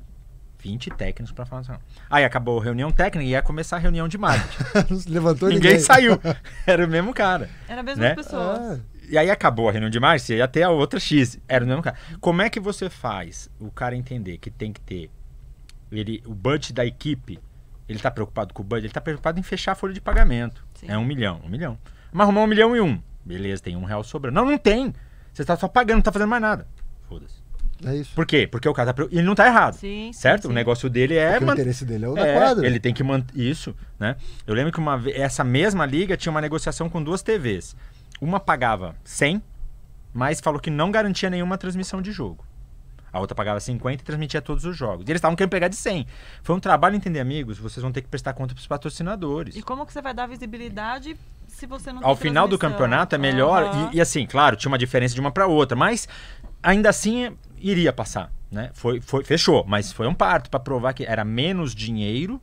20 técnicos para falar assim. Aí acabou a reunião técnica e ia começar a reunião de marketing. Levantou ninguém saiu. Era o mesmo cara. Era a mesma pessoa. E aí acabou a reunião de marketing e até a outra X. Era o mesmo cara. Como é que você faz o cara entender que tem que ter o budget da equipe Ele tá preocupado com o budget? Ele tá preocupado em fechar a folha de pagamento. Sim. É 1 milhão. Mas arrumou 1,1 milhão. Beleza, tem R$1 sobrando. Não tem. Você tá só pagando, não tá fazendo mais nada. Foda-se. É isso. Por quê? Porque o cara tá... Ele não tá errado. Sim, certo? sim. O negócio dele é... Porque o interesse dele é o da quadra. Ele tem que manter... Isso, né? Eu lembro que uma vez... Essa mesma liga tinha uma negociação com 2 TVs. Uma pagava 100, mas falou que não garantia nenhuma transmissão de jogo. A outra pagava 50 e transmitia todos os jogos. E eles estavam querendo pegar de 100. Foi um trabalho, entender, amigos. Vocês vão ter que prestar conta pros patrocinadores. E como que você vai dar visibilidade se você não Ao tem final do transmissão? campeonato é melhor. Aham. E assim, claro, tinha uma diferença de uma para outra. Mas ainda assim iria passar. Né? Fechou. Mas foi um parto para provar que era menos dinheiro.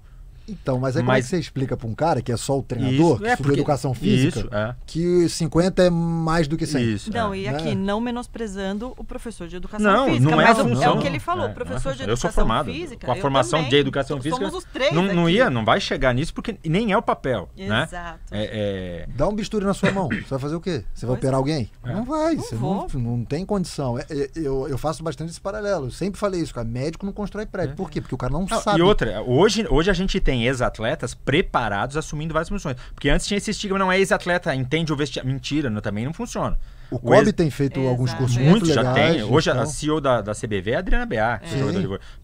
Então, mas aí como é que você explica para um cara que é só o treinador, que estudou educação física, que 50 é mais do que 100? Isso, Não, e aqui, Né? não menosprezando o professor de educação Não, física, não é mas a é função. o que ele falou, É, professor de eu sou educação formado física. com a eu formação também. de educação física. Somos os três não aqui. não vai chegar nisso porque nem é o papel, né? Exato. Dá um bisturi na sua mão, você vai fazer o quê? Você vai Pois operar alguém? É. Não vai, Não você vou. não tem condição. Eu faço bastante esse paralelo, eu sempre falei isso, cara, médico não constrói prédio. Por quê? Porque o cara não sabe. E outra, hoje a gente tem ex-atletas preparados assumindo várias funções. Porque antes tinha esse estigma, não é ex-atleta, entende o vestiário. Mentira, também não funciona. O Kobe ex- tem feito alguns Exato. cursos Muitos muito já legais. tem. Hoje então. a CEO da CBV é a Adriana Beá,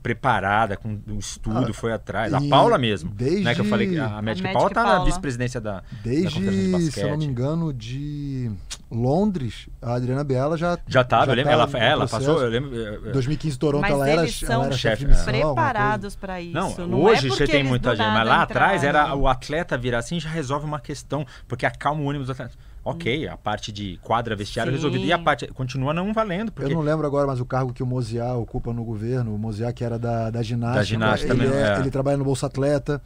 preparada, com um estudo, foi atrás. A e Paula mesmo. desde- Né, que eu falei, a médica Médica Paula tá na Paula. vice-presidência da Confederação de Desde, Basquete. se eu não me engano, de Londres, a Adriana Bela já tava, eu lembro, ela no passou, eu processo. lembro. 2015 Toronto, Mas ela era eles são chefe de chefe, missão, alguma coisa. preparados para isso. Não, é hoje porque você tem eles muita do gente, nada mas lá atrás entraram. era o atleta virar assim já resolve uma questão, porque acalma o ânimo dos atletas. Ok, a parte de quadra, vestiário Sim. resolvida. E a parte continua não valendo, porque Eu não lembro agora, mas o cargo que o Moziá ocupa no governo, o Moziá que era da ginástica. Da ginástica ele, também, ele trabalha no Bolsa Atleta.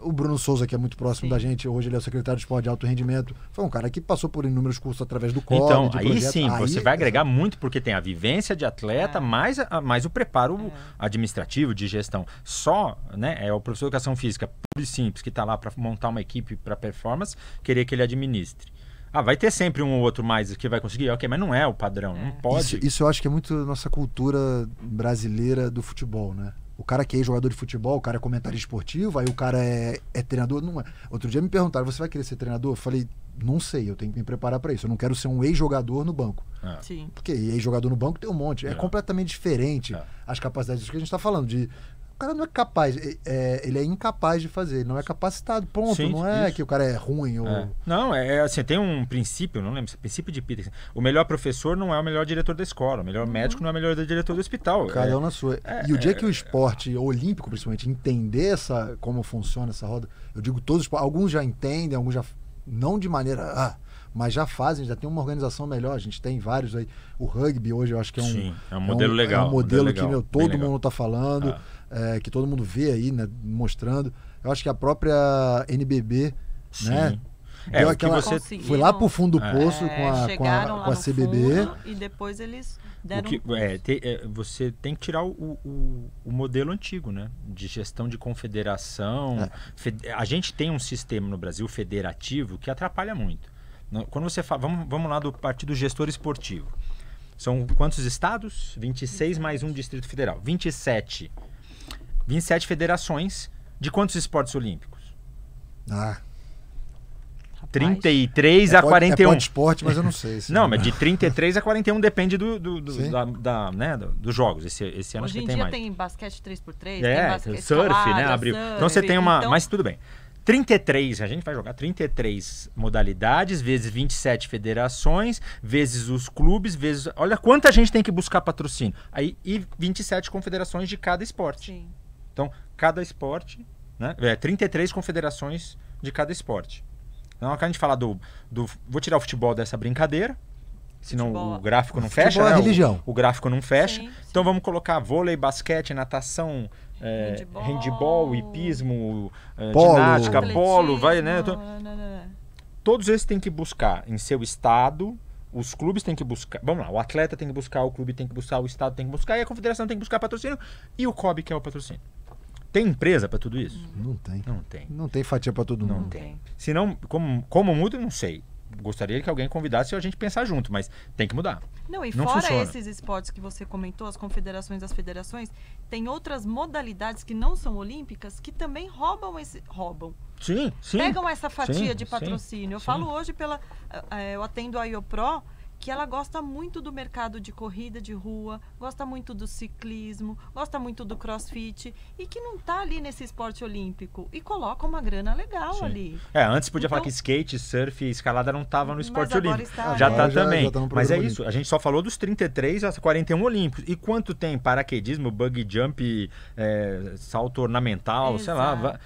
O Bruno Souza, que é muito próximo Sim. da gente, hoje ele é o secretário de esporte de alto rendimento. Foi um cara que passou por inúmeros cursos através do COB. então, de aí projetos. sim, você vai agregar muito, porque tem a vivência de atleta, mais o preparo administrativo, de gestão. Só, né, é o professor de educação física, puro e simples, que está lá para montar uma equipe para performance, querer que ele administre. Vai ter sempre um ou outro mais que vai conseguir, ok, mas não é o padrão, não pode. Isso eu acho que é muito nossa cultura brasileira do futebol, né? O cara que é jogador de futebol, o cara é comentarista esportivo, aí o cara é treinador. Não é. Outro dia me perguntaram, você vai querer ser treinador? Eu falei, não sei, eu tenho que me preparar para isso. Eu não quero ser um ex-jogador no banco. Sim. Porque ex-jogador no banco tem um monte. É completamente diferente as capacidades que a gente está falando. O cara não é capaz, ele é incapaz de fazer, ele não é capacitado, ponto. Sim, não é isso. que o cara é ruim ou... Não, assim, tem um princípio, não lembro, princípio de Peterson. O melhor professor não é o melhor diretor da escola, o melhor médico não é o melhor diretor do hospital. Cada um na sua. E o dia que o esporte olímpico, principalmente, entender como funciona essa roda, eu digo todos, alguns já entendem, alguns já não de maneira... mas já fazem, já tem uma organização melhor. A gente tem vários aí. O rugby hoje eu acho que é um modelo legal. É um modelo legal, que todo mundo está falando, que todo mundo vê aí, né, mostrando. Eu acho que a própria NBB, né? Deu aquela, foi lá pro fundo do poço com a CBB. E depois eles deram você tem que tirar o modelo antigo, né? De gestão de confederação. A gente tem um sistema no Brasil federativo que atrapalha muito. Quando você fala, vamos lá do partido gestor esportivo. São quantos estados? 26 mais um Distrito Federal. 27 federações de quantos esportes olímpicos? 33 a 41. É esporte, mas eu não sei. Não, mas de 33 a 41 depende dos jogos. Esse ano acho que tem mais. Hoje em dia tem basquete 3x3, tem basquete, surf, escalada, né? Abriu. Surf, Então você tem uma... Mas tudo bem. 33, a gente vai jogar 33 modalidades, vezes 27 federações, vezes os clubes, vezes... Olha quanta gente tem que buscar patrocínio. Aí, e 27 confederações de cada esporte. Sim. Então, cada esporte, né? 33 confederações de cada esporte. Então, a gente fala vou tirar o futebol dessa brincadeira, senão o gráfico não fecha. É religião. O gráfico não fecha. Sim. Então, vamos colocar vôlei, basquete, natação... handball, hipismo, ginástica, polo, vai, né? Todos esses têm que buscar em seu estado, os clubes têm que buscar. Vamos lá, o atleta tem que buscar, o clube tem que buscar, o estado tem que buscar, e a confederação tem que buscar patrocínio, e o COB que é o patrocínio. Tem empresa para tudo isso? Não tem. Não tem. Não tem fatia para todo mundo. Não tem. Senão, como muda, não sei. gostaria que alguém convidasse a gente pensar junto, mas tem que mudar. Não, e Não fora funciona. esses esportes que você comentou, as confederações, as federações, tem outras modalidades que não são olímpicas que também roubam. Sim, sim. Pegam essa fatia Sim, de patrocínio. Eu sim. falo hoje eu atendo a IOPRO, que ela gosta muito do mercado de corrida de rua, gosta muito do ciclismo, gosta muito do crossfit, e que não tá ali nesse esporte olímpico, e coloca uma grana legal Sim. ali. Antes podia Então, falar que skate, surf e escalada não tava no esporte agora olímpico. está, Já né? tá Já também. tá no Mas é programa isso, a gente só falou dos 33 a 41 olímpicos. E quanto tem paraquedismo, bungee jump, salto ornamental, sei lá,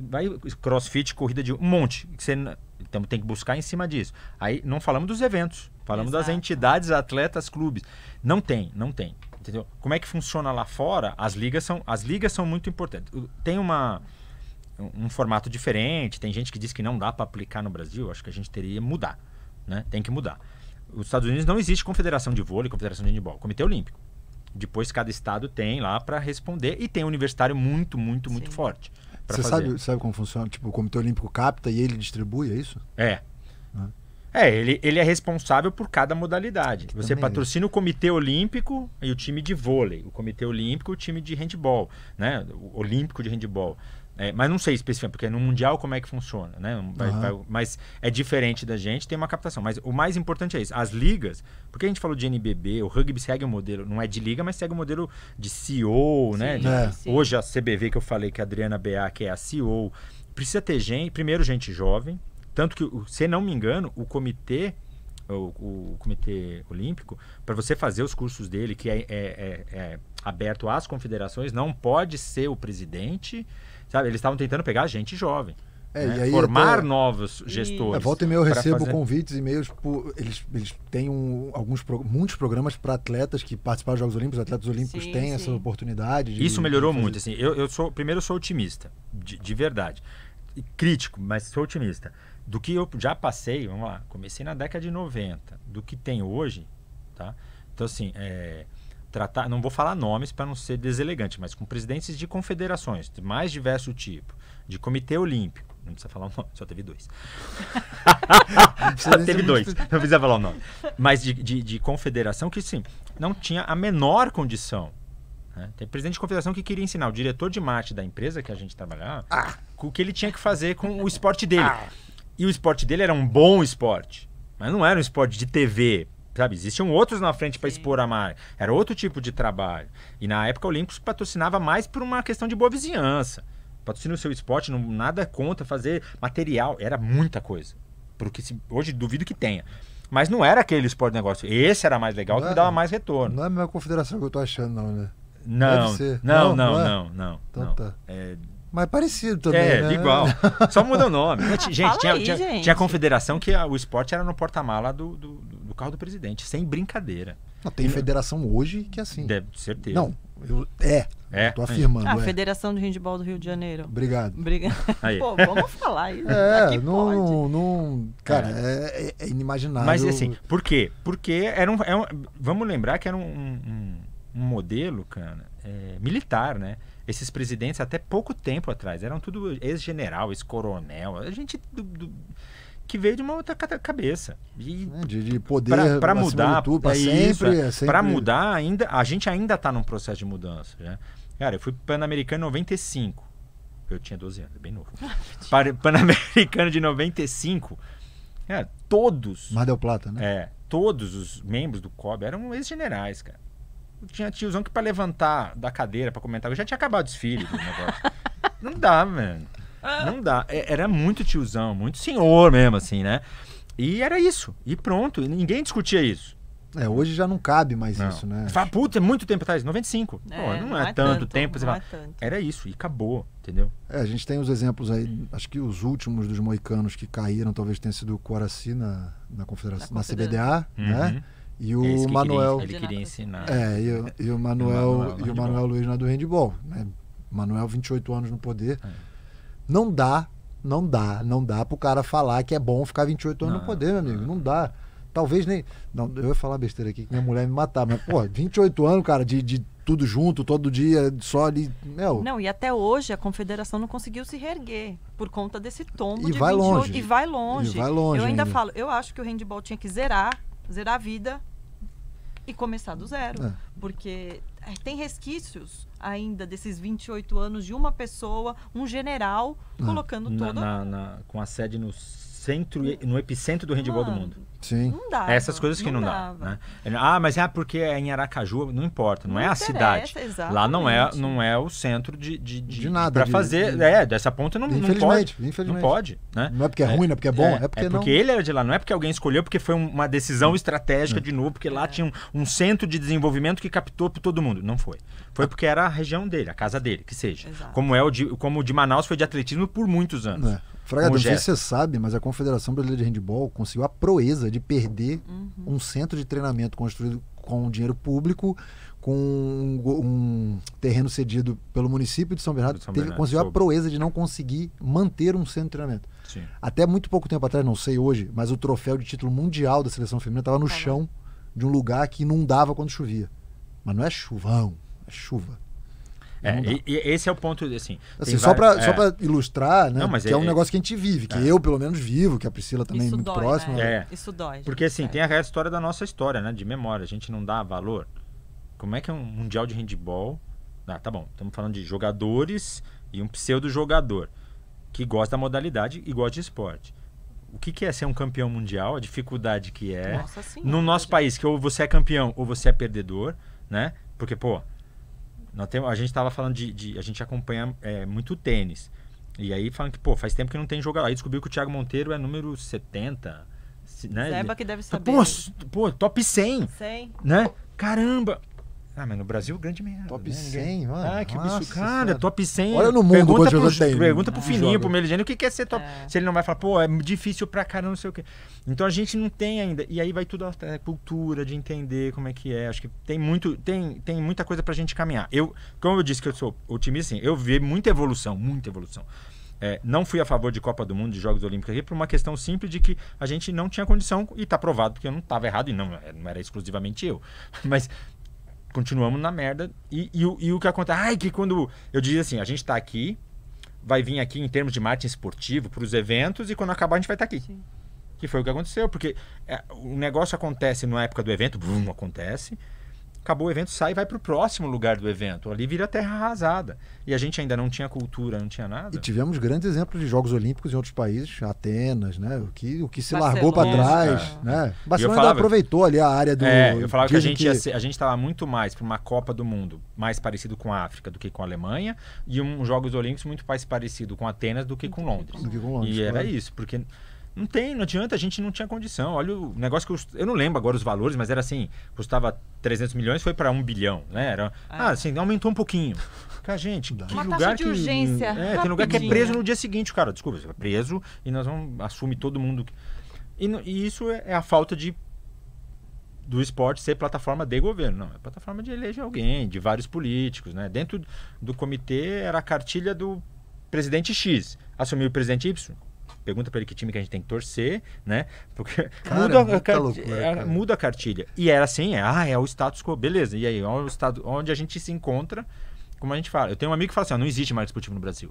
vai crossfit, corrida de um monte. Que você então tem que buscar em cima disso. Aí não falamos dos eventos, falamos das entidades, atletas, clubes. Não tem. Entendeu? Como é que funciona lá fora? As ligas são muito importantes. Tem um formato diferente, tem gente que diz que não dá para aplicar no Brasil, acho que a gente teria que mudar, né? Tem que mudar. Os Estados Unidos não existe confederação de vôlei, confederação de handebol, Comitê Olímpico. Depois cada estado tem lá para responder e tem um universitário muito forte. Você sabe como funciona? Tipo, o Comitê Olímpico capta e ele distribui, é isso? Ele é responsável por cada modalidade. Você patrocina o Comitê Olímpico e o time de vôlei, o Comitê Olímpico e o time de handebol, né? O Olímpico de handebol. Mas não sei especificamente, porque no Mundial como é que funciona, né? Mas é diferente da gente, tem uma captação. Mas o mais importante é isso. As ligas, porque a gente falou de NBB, o rugby segue o modelo, não é de liga, mas segue o modelo de CEO, né? Hoje a CBV que eu falei, que a Adriana Bea, que é a CEO, precisa ter gente jovem, tanto que, se não me engano, o Comitê Olímpico, para você fazer os cursos dele, que é aberto às confederações, não pode ser o presidente, sabe? Eles estavam tentando pegar gente jovem, né? E aí formar novos gestores. Volta e meia eu recebo convites, e-mails, eles têm muitos programas para atletas que participaram dos Jogos Olímpicos, atletas olímpicos têm essa oportunidade. Isso melhorou muito, assim. Eu sou otimista, de verdade. Crítico, mas sou otimista. Do que eu já passei, vamos lá, comecei na década de 90, do que tem hoje, tá? Então, assim, não vou falar nomes para não ser deselegante, mas com presidentes de confederações de mais diverso tipo, de Comitê Olímpico, não precisa falar o nome, só teve 2. Só teve 2, não precisa falar o nome. Mas de confederação que, sim, não tinha a menor condição. Tem presidente de confederação que queria ensinar o diretor de marketing da empresa que a gente trabalhava o que ele tinha que fazer com o esporte dele. E o esporte dele era um bom esporte, mas não era um esporte de TV, sabe? Existiam outros na frente para expor a marca. Era outro tipo de trabalho. E na época o Olímpicos patrocinava mais por uma questão de boa vizinhança. Patrocina o seu esporte, nada contra fazer material. Era muita coisa. Porque hoje duvido que tenha. Mas não era aquele esporte de negócio. Esse era mais legal, que me dava mais retorno. Não é a mesma confederação que eu tô achando, não, né? Não. Então tá. Mas é parecido também, né? Igual. Só muda o nome. Gente, tinha confederação que o esporte era no porta-mala do carro do presidente, sem brincadeira. Não, tem federação hoje que é assim. Deve, certeza. Não, eu tô afirmando. A Federação de Handebol do Rio de Janeiro. Obrigado. Aí. Pô, vamos falar isso. Aqui cara, é inimaginável. Mas assim, por quê? Porque vamos lembrar que era um modelo, cara, militar, né? Esses presidentes, até pouco tempo atrás, eram tudo ex-general, ex-coronel, a gente que veio de uma outra cabeça. De poder para mudar, para mudar, a gente ainda está num processo de mudança. Né? Cara, eu fui Pan-Americano em 95. Eu tinha 12 anos, bem novo. Pan-Americano de 95. Todos... Mar del Plata, né? Todos os membros do COB eram ex-generais, cara. Tinha tiozão que para levantar da cadeira para comentar, eu já tinha acabado o desfile do negócio. Não dá, mano. Não dá. Era muito tiozão, muito senhor mesmo, assim, né? E era isso. E pronto. Ninguém discutia isso. Hoje já não cabe mais isso, né? Você fala, puta, é muito tempo atrás, 95. Não é tanto tempo. Você fala, era isso, e acabou, entendeu? A gente tem os exemplos aí, acho que os últimos dos moicanos que caíram, talvez tenha sido o Coraci na Confederação, na CBDA, né? E o Manuel. Ele queria ensinar. E o Manuel Luiz na do handebol. Né? Manuel, 28 anos no poder. Não dá pro cara falar que é bom ficar 28 anos no poder, meu amigo. Não dá. Talvez nem... Não, eu ia falar besteira aqui que minha mulher me matar, mas, 28 anos, cara, de tudo junto, todo dia, só ali. Não, e até hoje a confederação não conseguiu se reerguer por conta desse tombo E de vai 28. longe. E vai longe. E vai longe eu ainda ainda. falo, eu acho que o handball tinha que zerar a vida e começar do zero. É. Porque tem resquícios ainda desses 28 anos de uma pessoa, um general, colocando toda... com a sede no centro, no epicentro do handball do mundo. Sim. Não dá. Essas coisas que não dá, né? Mas porque é em Aracaju, não importa, não é a cidade. Exatamente. Lá não é o centro de nada. Para fazer, dessa ponta não pode. Infelizmente. Não pode, né? Não é porque é ruim, não é porque é bom, é porque não. Porque ele era de lá, não é porque alguém escolheu, porque foi uma decisão estratégica de novo, porque lá tinha um centro de desenvolvimento que captou para todo mundo. Não foi. Foi porque era a região dele, a casa dele, que seja. Exato. Como o de Manaus foi de atletismo por muitos anos. Fraga, não sei se você sabe, mas a Confederação Brasileira de Handball conseguiu a proeza de perder um centro de treinamento construído com dinheiro público, com um terreno cedido pelo município de São Bernardo. Conseguiu a proeza de não conseguir manter um centro de treinamento. Sim. Até muito pouco tempo atrás, não sei hoje, mas o troféu de título mundial da seleção feminina estava no chão de um lugar que inundava quando chovia. Mas não é chuvão, é chuva. E esse é o ponto, assim só para ilustrar, né? Mas que é um negócio que a gente vive, que eu pelo menos vivo, que a Priscila também é muito próxima. Né? Isso dói. Porque assim, tem a história da nossa história, né? De memória, a gente não dá valor. Como é que é um mundial de handball? Tá bom, estamos falando de jogadores e um pseudo-jogador que gosta da modalidade e gosta de esporte. O que é ser um campeão mundial? A dificuldade que é. Nossa Senhora, no nosso país, que ou você é campeão ou você é perdedor, né? Porque, a gente estava falando a gente acompanha muito tênis. E aí falando que, faz tempo que não tem jogador. Aí descobriu que o Thiago Monteiro é número 70. Né? Zeba que deve saber. Top 100. 100. Né? Caramba! Mas no Brasil, grande merda. Top 100, mano. Que absurdo. Cara, top 100. Olha no mundo quantos jogadores tem. Pergunta pro Fininho, pro Meligeni, o que é ser top. Se ele não vai falar, é difícil pra caramba, não sei o quê. Então a gente não tem ainda. E aí vai tudo a cultura de entender como é que é. Acho que tem muita coisa pra gente caminhar. Como eu disse que eu sou otimista, assim, eu vi muita evolução. Não fui a favor de Copa do Mundo, de Jogos Olímpicos aqui, por uma questão simples de que a gente não tinha condição, e tá provado porque eu não estava errado, e não era exclusivamente eu. Mas continuamos na merda. E o que acontece? Que quando eu dizia assim, a gente tá aqui, vai vir aqui em termos de marketing esportivo para os eventos, e quando acabar a gente vai estar aqui. Sim. Que foi o que aconteceu, porque o negócio acontece na época do evento, acontece. Acabou o evento, sai e vai para o próximo lugar do evento. Ali vira terra arrasada. E a gente ainda não tinha cultura, não tinha nada. E tivemos grandes exemplos de Jogos Olímpicos em outros países, Atenas, né? O que se Barcelona, largou para trás. Né? Barcelona ainda aproveitou ali a área do... eu falava que a gente estava muito mais para uma Copa do Mundo mais parecido com a África do que com a Alemanha, e Jogos Olímpicos muito mais parecido com Atenas do que com Londres. E era isso, porque... Não adianta, a gente não tinha condição. Olha o negócio que eu não lembro agora os valores, mas era assim, custava 300 milhões, foi para 1 bilhão, né? Assim, aumentou um pouquinho. Cara, gente, que uma lugar taxa de urgência, tem lugar que é preso no dia seguinte, cara, desculpa, você é preso e nós vamos assumir todo mundo. E isso é a falta do esporte ser plataforma de governo. Não, é plataforma de eleger alguém, de vários políticos, né? Dentro do comitê era a cartilha do presidente X, assumiu o presidente Y. Pergunta para ele que time que a gente tem que torcer, né? Porque muda a cartilha. E era assim, é o status quo. Beleza, e aí? Onde a gente se encontra, como a gente fala. Eu tenho um amigo que fala assim, não existe marketing esportivo no Brasil.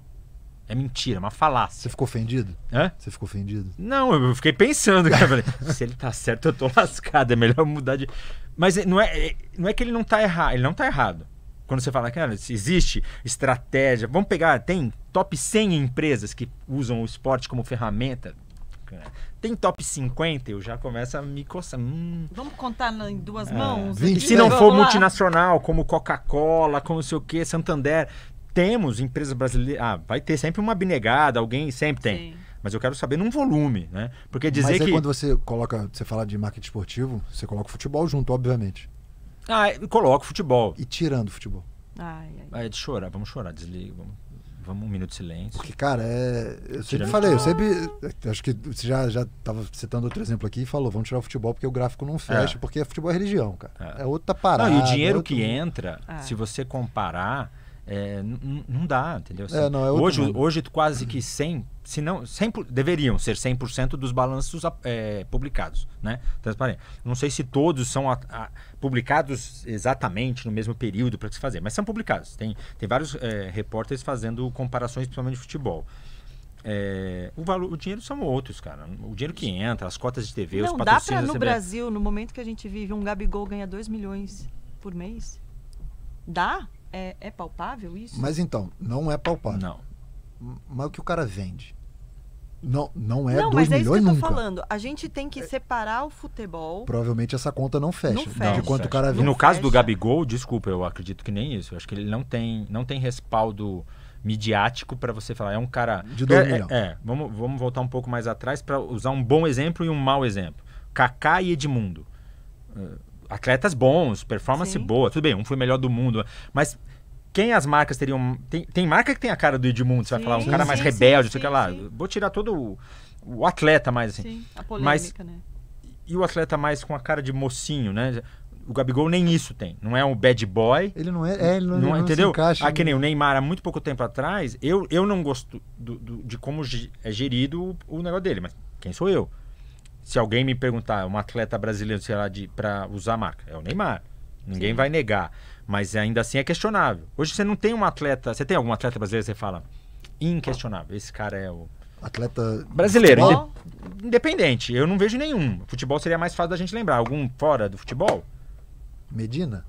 É mentira, é uma falácia. Você ficou ofendido? Hã? Você ficou ofendido? Não, eu fiquei pensando, cara. Falei, se ele tá certo, eu tô lascado. É melhor mudar de... Mas não é que ele não tá errado. Ele não tá errado. Quando você fala, cara, existe estratégia... Vamos pegar, tem top 100 empresas que usam o esporte como ferramenta. Tem top 50, eu já começo a me coçar. Vamos contar em duas mãos? Se não for multinacional, como Coca-Cola, como não sei o que, Santander... Temos empresas brasileiras... vai ter sempre uma abnegada, alguém sempre tem. Sim. Mas eu quero saber num volume, né? Porque dizer Mas aí que... quando você fala de marketing esportivo, você coloca o futebol junto, obviamente. Coloco futebol. E tirando o futebol. É de chorar, vamos chorar, desliga, vamos 1 minuto de silêncio. Porque, cara, eu sempre falei, acho que você já tava citando outro exemplo aqui e falou, vamos tirar o futebol porque o gráfico não fecha, porque futebol é religião, cara. É outra parada. E o dinheiro que entra, se você comparar, Não dá, entendeu? Assim, não, é outro mundo. hoje quase que 100, se não 100, deveriam ser 100% dos balanços publicados, né? Transparente. Não sei se todos são publicados exatamente no mesmo período para se fazer, mas são publicados. Tem vários repórteres fazendo comparações, principalmente de futebol. O dinheiro são outros, cara. O dinheiro que entra, as cotas de TV, os patrocínios. Não dá pra, no Brasil, no momento que a gente vive, um Gabigol ganha 2 milhões por mês? Dá? É palpável isso? Mas então, não é palpável. Não. Mas o que o cara vende? Não é 2 mas é milhões isso que eu tô nunca. falando. A gente tem que separar o futebol. Provavelmente essa conta não fecha. Não fecha. De quanto o cara E vende. no caso do fecha. Gabigol, desculpa, eu acredito que nem isso. Eu acho que ele não tem respaldo midiático para você falar. É um cara... De 2 milhões. Vamos voltar um pouco mais atrás para usar um bom exemplo e um mau exemplo. Kaká e Edmundo. Atletas bons, performance Sim. boa. Tudo bem, um foi melhor do mundo. Mas quem as marcas teriam... Tem marca que tem a cara do Edmundo. Você vai falar, um cara mais rebelde, sei lá. Vou tirar todo o atleta mais assim. Sim, a polêmica, né? E o atleta mais com a cara de mocinho, né? O Gabigol nem isso tem. Não é um bad boy. Ele não é, ele não entendeu? se encaixa. Que nem o Neymar há muito pouco tempo atrás, eu não gosto de como é gerido o negócio dele, mas quem sou eu? Se alguém me perguntar, um atleta brasileiro, sei lá, para usar a marca, é o Neymar. Ninguém vai negar. Mas ainda assim é questionável. Hoje você não tem um atleta... Você tem algum atleta brasileiro que você fala inquestionável? Esse cara é o... Atleta... Brasileiro, independente. Eu não vejo nenhum. Futebol seria mais fácil da gente lembrar. Algum fora do futebol? Medina?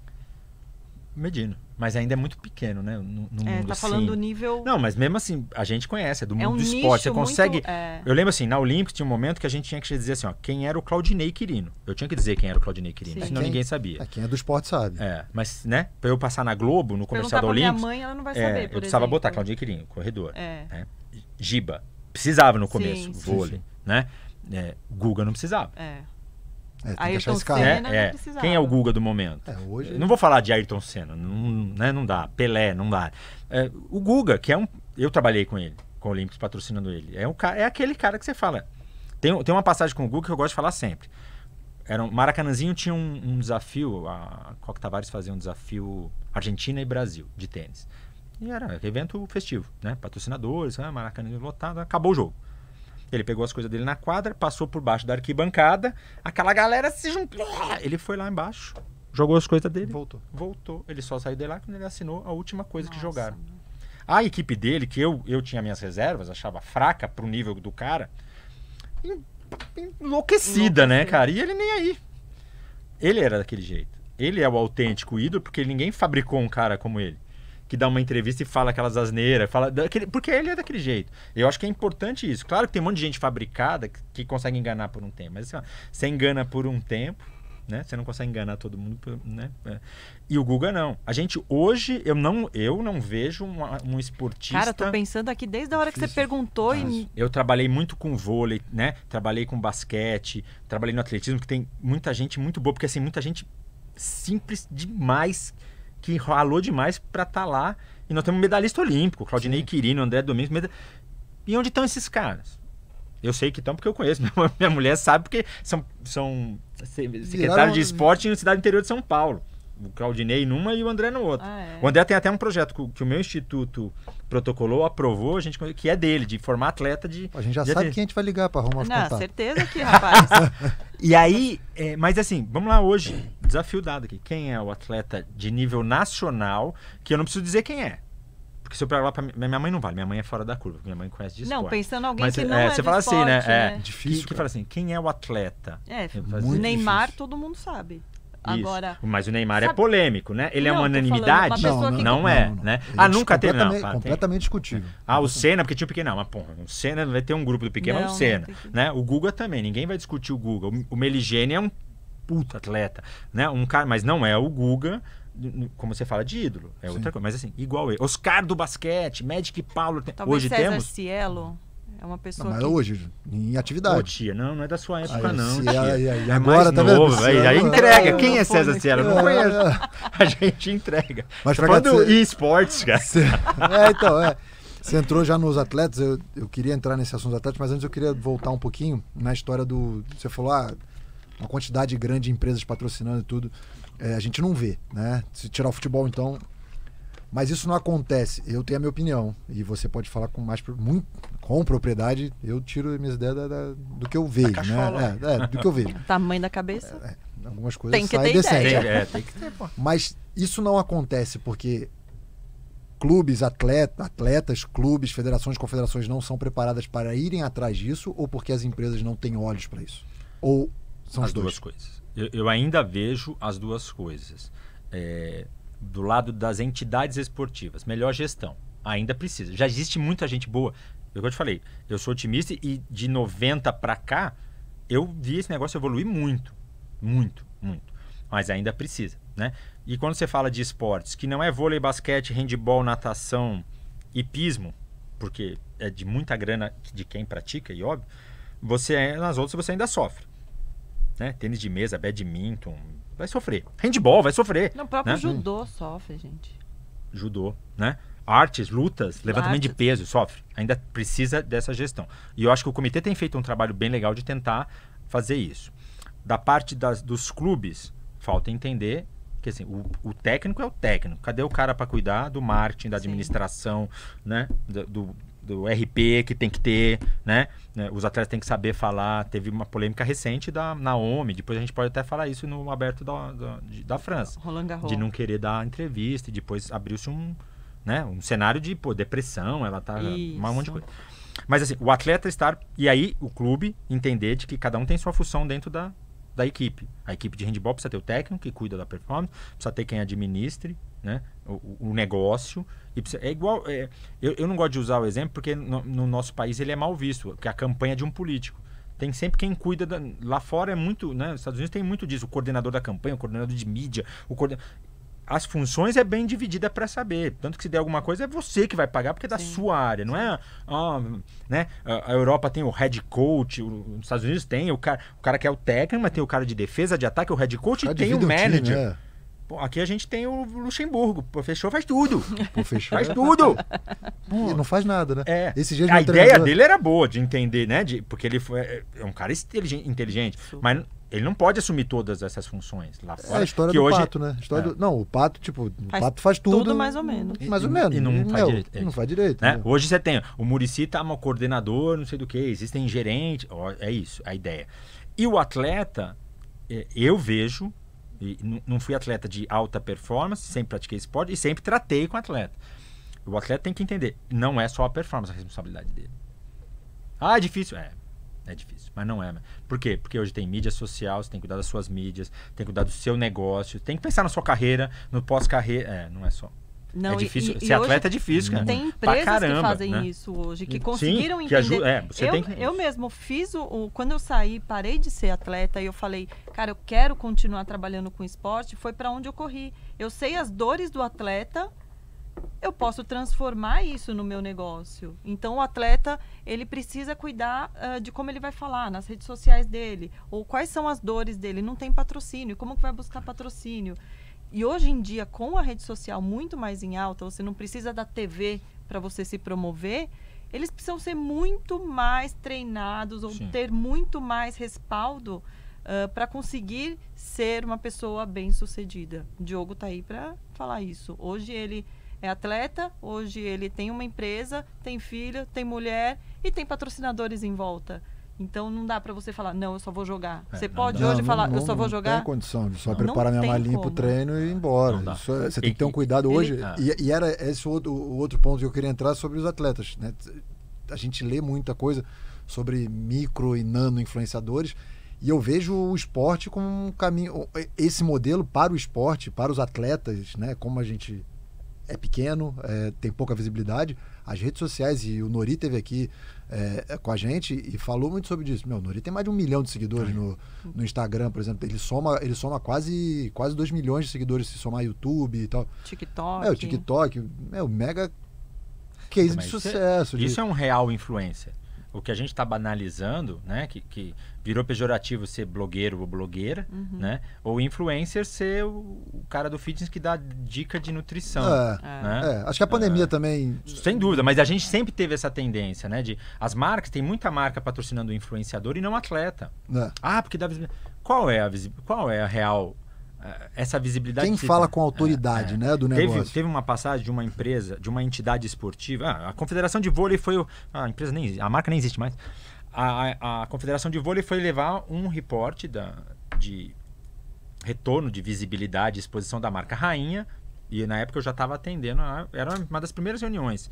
Mas ainda é muito pequeno, né? No mundo, tá assim. falando do nível... Não, mas mesmo assim, a gente conhece, é do mundo do nicho esporte. Você consegue... muito, Eu lembro assim, na Olímpica tinha um momento que a gente tinha que dizer assim, ó, quem era o Claudinei Quirino. Eu tinha que dizer quem era o Claudinei Quirino, Sim. senão ninguém sabia. Quem é do esporte sabe. Mas, né, pra eu passar na Globo, no comercial da Perguntar pra Olímpica... minha mãe, ela não vai saber, por eu precisava exemplo. botar Claudinei Quirino, corredor. É. Giba. Precisava no começo, Sim, vôlei, sim. né? Guga não precisava. Tem que Ayrton achar esse cara. Senna não precisava. Quem é o Guga do momento? Hoje... Não vou falar de Ayrton Senna, não dá. Pelé, não dá. O Guga, que é um... Eu trabalhei com ele, com o Olímpicos patrocinando ele. É aquele cara que você fala. Tem uma passagem com o Guga que eu gosto de falar sempre. Maracanãzinho tinha um desafio, a Coque Tavares fazia um desafio Argentina e Brasil, de tênis. E era evento festivo, né? Patrocinadores, Maracanãzinho lotado, acabou o jogo. Ele pegou as coisas dele na quadra, passou por baixo da arquibancada, aquela galera se juntou. Ele foi lá embaixo, jogou as coisas dele. Voltou. Ele só saiu de lá quando ele assinou a última coisa que jogaram. A equipe dele, que eu tinha minhas reservas, achava fraca pro nível do cara, enlouquecida, né, cara? E ele nem aí. Ele era daquele jeito. Ele é o autêntico ídolo, porque ninguém fabricou um cara como ele. Que dá uma entrevista e fala aquelas asneiras, porque ele é daquele jeito. Eu acho que é importante isso. Claro que tem um monte de gente fabricada que consegue enganar por um tempo, mas assim, você engana por um tempo, né? Você não consegue enganar todo mundo, né? E o Guga não. A gente hoje, eu não vejo um esportista... Cara, eu tô pensando aqui desde a hora que você perguntou Eu trabalhei muito com vôlei, né? Trabalhei com basquete, trabalhei no atletismo, que tem muita gente muito boa, porque assim, muita gente simples demais, que ralou demais pra estar lá. E nós temos um medalhista olímpico, Claudinei Quirino, André Domingos. E onde estão esses caras? Eu sei que estão porque eu conheço. Minha mulher sabe porque são secretários de esporte na cidade interior de São Paulo. O Claudinei numa e o André no outro. O André tem até um projeto que o meu instituto protocolou, aprovou, que é dele, de formar atleta de... A gente já sabe quem a gente vai ligar para arrumar os contatos. Certeza que, rapaz. E aí, mas assim, vamos lá hoje. Desafio dado aqui. Quem é o atleta de nível nacional, que eu não preciso dizer quem é. Porque se eu pegar lá pra minha mãe não vale. Minha mãe é fora da curva. Minha mãe conhece de esporte. Não, pensando em alguém mas, que não é você do fala esporte, assim, né? Difícil, que fala assim, quem é o atleta? Muito Neymar, difícil. todo mundo sabe. Isso. Agora, Mas o Neymar é polêmico, né? Ele é Não, uma tô unanimidade? falando, uma pessoa que- Não é, né? Nunca teve, não. Completamente discutível. O Senna, porque tinha o Piquet, não, mas porra, o Senna vai ter um grupo do Piquet, mas Não, o Senna, não tem que- né? O Guga também, ninguém vai discutir o Guga. O Meligeni é um puta atleta, né? Um cara, mas não é o Guga, como você fala, de ídolo. É outra coisa, mas assim, igual ele. Oscar do basquete, Magic Paulo, talvez hoje César temos... Cielo é uma pessoa Mas que... hoje, em Pô, atividade. tia, não é da sua época, não. E É agora, mais tá novo, vendo? aí entrega. Quem é César Pô, Cielo? Eu não conheço. A gente entrega. Mas Tô pra falando cá de do esportes, cara. Você entrou já nos atletas, eu queria entrar nesse assunto dos atletas, mas antes eu queria voltar um pouquinho na história do... Você falou, uma quantidade grande de empresas patrocinando e tudo. A gente não vê, né? Se tirar o futebol, então... Mas isso não acontece. Eu tenho a minha opinião. E você pode falar com propriedade. Eu tiro minhas ideias do que eu vejo, né? Do que eu vejo. Tamanho da cabeça. Algumas coisas Tem que saem ter decentes. ideia. Tem que ter, pô. Mas isso não acontece porque clubes, atletas, clubes, federações, confederações não são preparadas para irem atrás disso, ou porque as empresas não têm olhos para isso? Ou são As duas coisas. Eu ainda vejo as duas coisas. Do lado das entidades esportivas, melhor gestão. Ainda precisa. Já existe muita gente boa. Eu te falei, eu sou otimista e de 90 para cá, eu vi esse negócio evoluir muito. Muito, muito. Mas ainda precisa, né? E quando você fala de esportes, que não é vôlei, basquete, handebol, natação, hipismo, porque é de muita grana de quem pratica, e óbvio, nas outras você ainda sofre. Né? Tênis de mesa, badminton, vai sofrer. Handebol, vai sofrer. No próprio né? judô sofre, gente. Judô, né? Artes, lutas, levantamento de peso, sofre. Ainda precisa dessa gestão. E eu acho que o comitê tem feito um trabalho bem legal de tentar fazer isso. Da parte dos clubes, falta entender que assim, o técnico é o técnico. Cadê o cara para cuidar do marketing, da administração, né? Do RP que tem que ter, né? Os atletas têm que saber falar. Teve uma polêmica recente da Naomi, depois a gente pode até falar isso no aberto da França. Roland Garros. De não querer dar entrevista e depois abriu-se um cenário de depressão, ela tá um monte de coisa. Mas assim, o atleta estar, e aí o clube entender de que cada um tem sua função dentro da equipe. A equipe de handebol precisa ter o técnico que cuida da performance, precisa ter quem administre, né, o negócio. E precisa, é igual. Eu não gosto de usar o exemplo porque no nosso país ele é mal visto, que é a campanha de um político. Tem sempre quem cuida. Lá fora é muito. Né, nos Estados Unidos tem muito disso. O coordenador da campanha, o coordenador de mídia, as funções é bem dividida para saber. Tanto que se der alguma coisa é você que vai pagar porque é da sua área. Não é... né? A Europa tem o head coach, os Estados Unidos tem o cara que é o técnico, mas tem o cara de defesa, de ataque, o head coach e tem o manager. Time, Pô, aqui a gente tem o Luxemburgo. Pô, fechou, faz tudo. Pô, fechou. Faz tudo. E não faz nada, né? A ideia dele era boa de entender, né? Porque ele é um cara inteligente. Mas ele não pode assumir todas essas funções lá fora. É a história do Pato, né? O Pato, Pato faz tudo. Tudo mais ou menos. Mais ou menos. E não faz direito. Não faz direito. Né? Hoje você tem, o Muricy tá um coordenador, não sei do que, existem gerentes, é isso, a ideia. E o atleta, eu vejo, e não fui atleta de alta performance, sempre pratiquei esporte e sempre tratei com atleta. O atleta tem que entender, não é só a performance a responsabilidade dele. É difícil? É difícil, mas não é. Por quê? Porque hoje tem mídia social, você tem que cuidar das suas mídias, tem que cuidar do seu negócio, tem que pensar na sua carreira, no pós-carreira. Não é só. Não, é difícil. Ser atleta é difícil, cara. Tem empresas que fazem isso hoje, que conseguiram entender. Eu mesmo fiz quando eu saí, parei de ser atleta e eu falei, cara, eu quero continuar trabalhando com esporte, foi para onde eu corri. Eu sei as dores do atleta, eu posso transformar isso no meu negócio. Então, o atleta, ele precisa cuidar de como ele vai falar nas redes sociais dele, ou quais são as dores dele. Não tem patrocínio, como que vai buscar patrocínio? E hoje em dia, com a rede social muito mais em alta, você não precisa da TV para você se promover, eles precisam ser muito mais treinados ou ter muito mais respaldo para conseguir ser uma pessoa bem-sucedida. O Diogo está aí para falar isso. Hoje ele é atleta, hoje ele tem uma empresa, tem filho, tem mulher e tem patrocinadores em volta. Então não dá para você falar, não, eu só vou jogar. Você pode hoje falar, eu só vou jogar? Não tem condição de só preparar minha malinha pro treino e ir embora. Você tem que ter um cuidado hoje. E era esse o outro ponto que eu queria entrar sobre os atletas. Né? A gente lê muita coisa sobre micro e nano influenciadores e eu vejo o esporte como um caminho, esse modelo para o esporte, para os atletas, né? Como a gente é pequeno, tem pouca visibilidade, as redes sociais, e o Nori esteve aqui com a gente e falou muito sobre isso. O Nori tem mais de 1 milhão de seguidores no Instagram, por exemplo. Ele soma quase 2 milhões de seguidores se somar YouTube e tal. TikTok. O TikTok, o mega case de sucesso. Isso é um real influencer. O que a gente está banalizando, né, que virou pejorativo ser blogueiro ou blogueira, né, ou influencer ser o cara do fitness que dá dica de nutrição. Né? Acho que a pandemia também... Sem dúvida, mas a gente sempre teve essa tendência, né, de as marcas, tem muita marca patrocinando o influenciador e não atleta. Porque dá visibilidade. Qual é a real essa visibilidade... Quem fala com autoridade, né, do negócio. Teve uma passagem de uma empresa, de uma entidade esportiva. A Confederação de Vôlei foi... a marca nem existe mais. A Confederação de Vôlei foi levar um reporte de retorno de visibilidade e exposição da marca Rainha. E na época eu já estava atendendo, era uma das primeiras reuniões.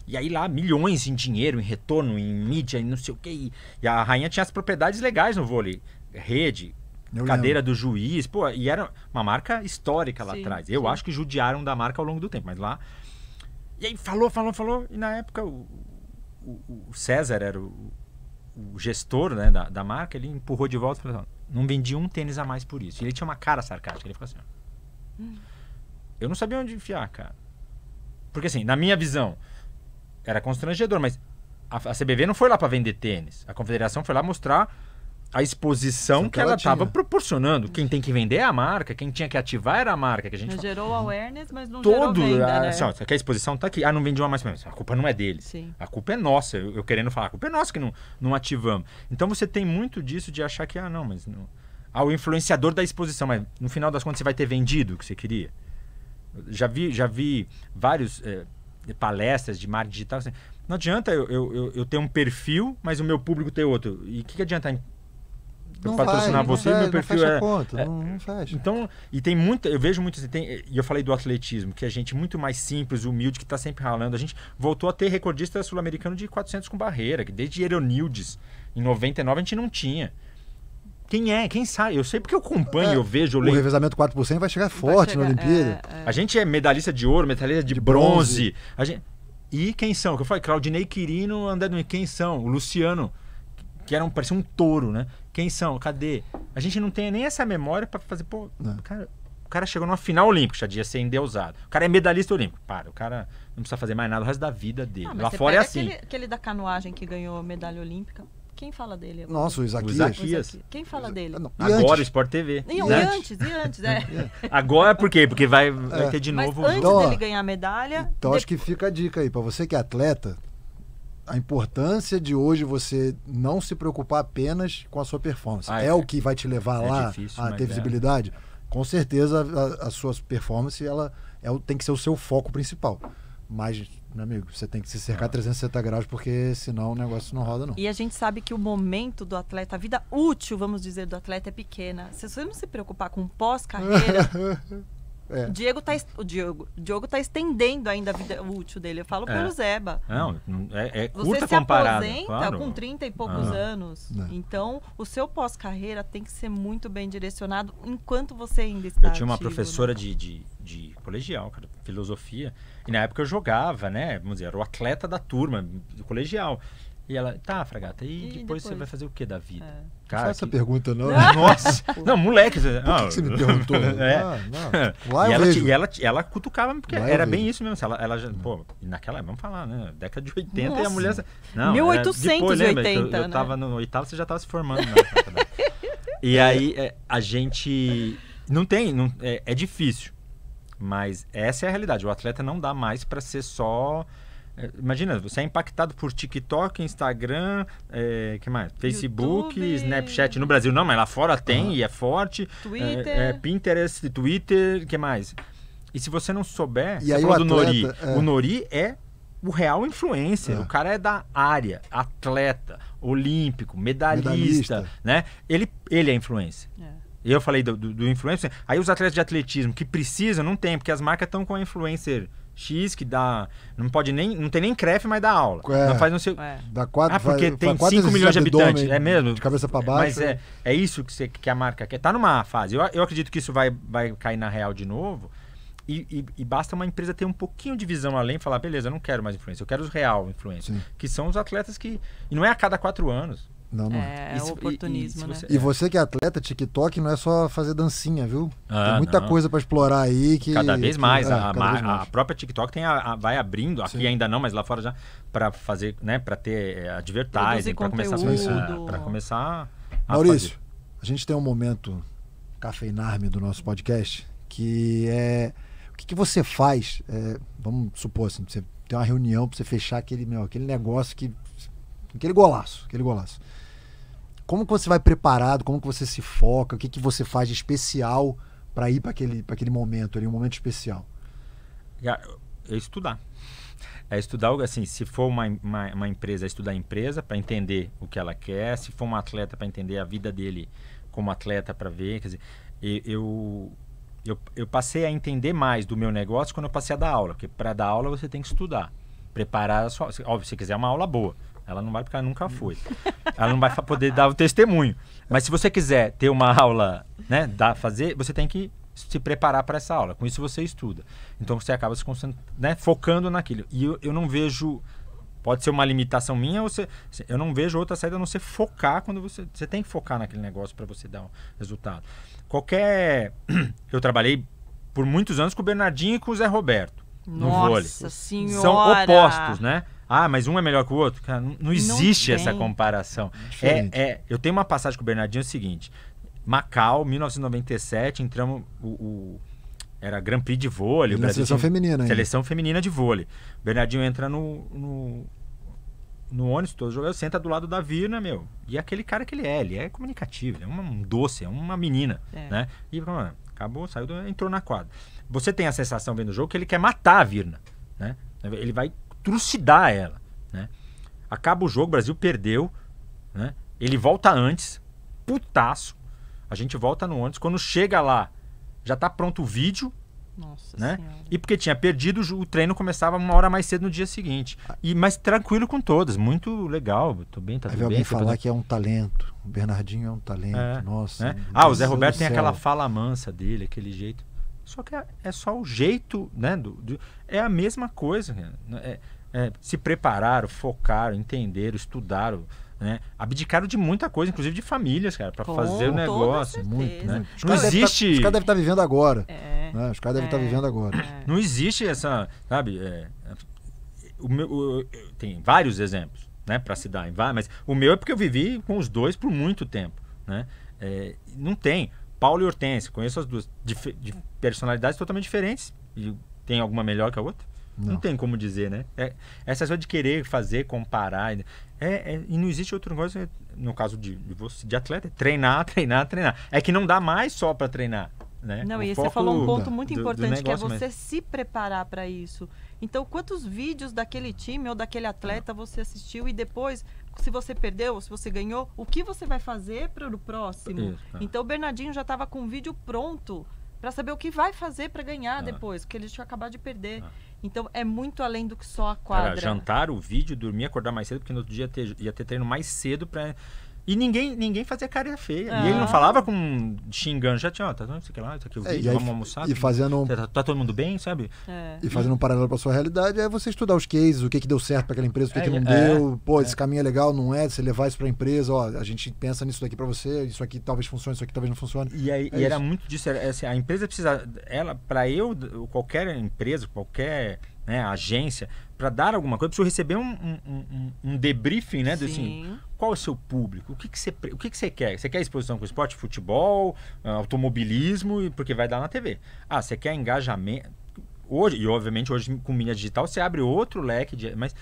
E aí lá, milhões em dinheiro, em retorno, em mídia, e não sei o quê. E a Rainha tinha as propriedades legais no vôlei. Rede, cadeira do juiz, pô, e era uma marca histórica lá atrás. Eu acho que judiaram da marca ao longo do tempo, mas lá... E aí falou, e na época o César era o gestor, né, da marca, ele empurrou de volta e falou, não vendi um tênis a mais por isso. E ele tinha uma cara sarcástica, ele falou assim, eu não sabia onde enfiar, cara. Porque assim, na minha visão, era constrangedor, mas a CBV não foi lá para vender tênis. A Confederação foi lá mostrar a exposição que ela estava proporcionando. Quem tem que vender é a marca, quem tinha que ativar era a marca. Que a gente gerou awareness, mas não gerou venda, né? Só que a exposição está aqui. Não vendi uma mais. A culpa não é deles. Sim. A culpa é nossa. Eu querendo falar, a culpa é nossa que não ativamos. Então você tem muito disso de achar que, mas não... o influenciador da exposição, mas no final das contas você vai ter vendido o que você queria. Já vi vários palestras de marketing digital. Assim, não adianta eu ter um perfil, mas o meu público ter outro. E o que adianta não patrocinar você? Meu perfil não fecha a conta, não fecha. Então, e tem muita, eu vejo muito, e eu falei do atletismo, que é gente muito mais simples, humilde, que está sempre ralando. A gente voltou a ter recordista sul-americano de 400 com barreira, que desde Eronildes, em 99, a gente não tinha. Quem sabe? Eu sei porque eu acompanho, eu vejo, eu leio. O revezamento 4% vai chegar forte na Olimpíada. A gente é medalhista de ouro, medalhista de bronze. E quem são? Que eu falei, Claudinei Quirino, André Nunes. Quem são? O Luciano, que parecia um touro, né? Quem são? Cadê? A gente não tem nem essa memória para fazer, o cara chegou numa final olímpica, já devia ser endeusado. O cara é medalhista olímpico. O cara não precisa fazer mais nada o resto da vida dele. Lá fora é assim. Aquele da canoagem que ganhou medalha olímpica. Quem fala dele agora? Nossa, o Isaquias. Quem fala dele? Agora o Sport TV. E antes, Agora por quê? Porque vai ter de novo o jogo. Antes dele ganhar a medalha... Então acho que fica a dica aí, para você que é atleta, a importância de hoje você não se preocupar apenas com a sua performance. É o que vai te levar lá a ter visibilidade? Com certeza a sua performance tem que ser o seu foco principal. Mas, meu amigo, você tem que se cercar 360 graus, porque senão o negócio não roda, não. E a gente sabe que o momento do atleta, a vida útil, vamos dizer, do atleta é pequena. Se você não se preocupar com pós-carreira... O Diogo tá estendendo ainda a vida útil dele. Eu falo pelo Zeba. Não, é curta você se comparado. Aposenta com 30 e poucos anos. Então, o seu pós-carreira tem que ser muito bem direcionado enquanto você ainda está Eu tinha uma ativo, professora de colegial, cara, filosofia. E na época eu jogava, né? Vamos dizer, era o atleta da turma, do colegial. E ela, Fragata, e depois você vai fazer o que da vida? Cara, não faz essa pergunta, não. Nossa! Não, moleque. Por que você me perguntou? E ela cutucava, porque era bem isso mesmo. Ela já, naquela, vamos falar, né? Década de 80 Nossa. E a mulher... Não, 1880, depois, eu tava no oitavo, você já tava se formando. E aí, a gente... É difícil. Mas essa é a realidade. O atleta não dá mais para ser só... Imagina, você é impactado por TikTok, Instagram, que mais? Facebook, YouTube. Snapchat no Brasil. Não, mas lá fora tem e é forte. Twitter. Pinterest, Twitter, que mais? E se você não souber... E aí o atleta, do Nori. O Nori é o real influencer. O cara é da área, atleta, olímpico, medalhista. Né? Ele é influencer. Eu falei do influencer. Aí os atletas de atletismo que precisam, não tem, porque as marcas estão com a influencer X que dá... Não tem nem CREF, mas dá aula. Não faz não sei... Dá 4, porque tem 5 milhões de habitantes. É mesmo? De cabeça para baixo. Mas é isso que a marca quer. Tá numa fase. Eu acredito que isso vai cair na real de novo. E basta uma empresa ter um pouquinho de visão além e falar, beleza, eu não quero mais influência, eu quero os real influencers. Que são os atletas que... E não é a cada 4 anos. Não. É o oportunismo, né? E você que é atleta, TikTok não é só fazer dancinha, viu? Tem muita coisa para explorar aí que... Cada vez mais. A própria TikTok vai abrindo, aqui ainda não, mas lá fora já, para fazer, né? Para ter advertising, para começar a Maurício, fazer. A gente tem um momento cafeinarme do nosso podcast, que é... O que você faz? Vamos supor assim, você tem uma reunião para você fechar aquele negócio aquele golaço. Como que você vai preparado? Como que você se foca? O que você faz de especial para ir para aquele momento ali, um momento especial? É estudar. É estudar, assim, se for uma empresa, é estudar a empresa para entender o que ela quer. Se for um atleta, para entender a vida dele como atleta, para ver. Quer dizer, eu passei a entender mais do meu negócio quando eu passei a dar aula. Porque para dar aula você tem que estudar. Preparar a sua... Óbvio, se você quiser uma aula boa. Ela não vai, porque ela nunca foi. Ela não vai poder dar o testemunho. Mas se você quiser ter uma aula, né, você tem que se preparar para essa aula. Com isso você estuda. Então você acaba se concentrando, né, focando naquilo. E eu não vejo... Pode ser uma limitação minha, eu não vejo outra saída a não ser focar quando você tem que focar naquele negócio para você dar um resultado. Eu trabalhei por muitos anos com o Bernardinho e com o Zé Roberto no vôlei. Nossa Senhora! São opostos, né? Ah, mas um é melhor que o outro? Cara, não existe essa comparação. Eu tenho uma passagem com o Bernardinho, é o seguinte. Macau, 1997, entramos... Era Grand Prix de vôlei. Seleção feminina. Seleção feminina de vôlei. O Bernardinho entra no ônibus, todos os jogadores, senta do lado da Virna, meu. E é aquele cara que ele é comunicativo, ele é um doce, é uma menina, né? E acabou, entrou na quadra. Você tem a sensação vendo o jogo que ele quer matar a Virna, né? Ele vai trucidar ela, né? Acaba o jogo, o Brasil perdeu, né? Ele volta antes, putaço. A gente volta no ônibus, quando chega lá, já tá pronto o vídeo. Nossa, né? Senhora. E porque tinha perdido, o treino começava 1 hora mais cedo no dia seguinte. Mas tranquilo com todas, muito legal. Tô bem, tá tudo bem. Alguém falar que é um talento. O Bernardinho é um talento. Nossa. Né? O Zé Roberto tem aquela fala mansa dele, aquele jeito. Só que é só o jeito, né? É a mesma coisa. Se prepararam, focaram, entenderam, estudaram. Né? Abdicaram de muita coisa, inclusive de famílias, cara, para fazer o negócio. Muito, né? Não existe. Os caras devem estar vivendo agora. Né? Os caras devem estar vivendo agora. Não existe essa, sabe? Tem vários exemplos, né, para se dar, mas o meu é porque eu vivi com os dois por muito tempo, né? Não tem. Paulo e Hortência, conheço as duas, de personalidades totalmente diferentes. E tem alguma melhor que a outra? Não tem como dizer, né? Essa coisa de querer fazer, comparar. E não existe outro negócio, no caso de atleta, treinar. É que não dá mais só para treinar. Né? Não, e você falou um ponto muito importante, que é você se preparar para isso. Então, quantos vídeos daquele time ou daquele atleta você assistiu e depois, se você perdeu ou se você ganhou, o que você vai fazer para o próximo? Então, o Bernardinho já estava com um vídeo pronto para saber o que vai fazer para ganhar depois, porque ele tinha acabado de perder. Então, é muito além do que só a quadra. Era jantar, o vídeo, dormir, acordar mais cedo, porque no outro dia ia ter treino mais cedo para... E ninguém fazia cara feia. E ele não falava com xingando, já tinha, tá isso aqui lá, isso aqui o vídeo, vamos almoçar. E fazendo tá todo mundo bem, sabe? E fazendo um paralelo para sua realidade, é você estudar os cases, o que deu certo para aquela empresa, o que não deu. Pô, esse caminho é legal, não é? Você levar isso para a empresa, ó, a gente pensa nisso daqui para você, isso aqui talvez funcione, isso aqui talvez não funcione. E era muito disso, assim, a empresa precisa, qualquer empresa, qualquer, né, agência, para dar alguma coisa, precisa receber um debriefing, né? Assim, qual é o seu público? O que você quer? Você quer exposição com esporte, futebol, automobilismo, porque vai dar na TV. Você quer engajamento. Hoje, e obviamente hoje com mídia digital, você abre outro leque, mas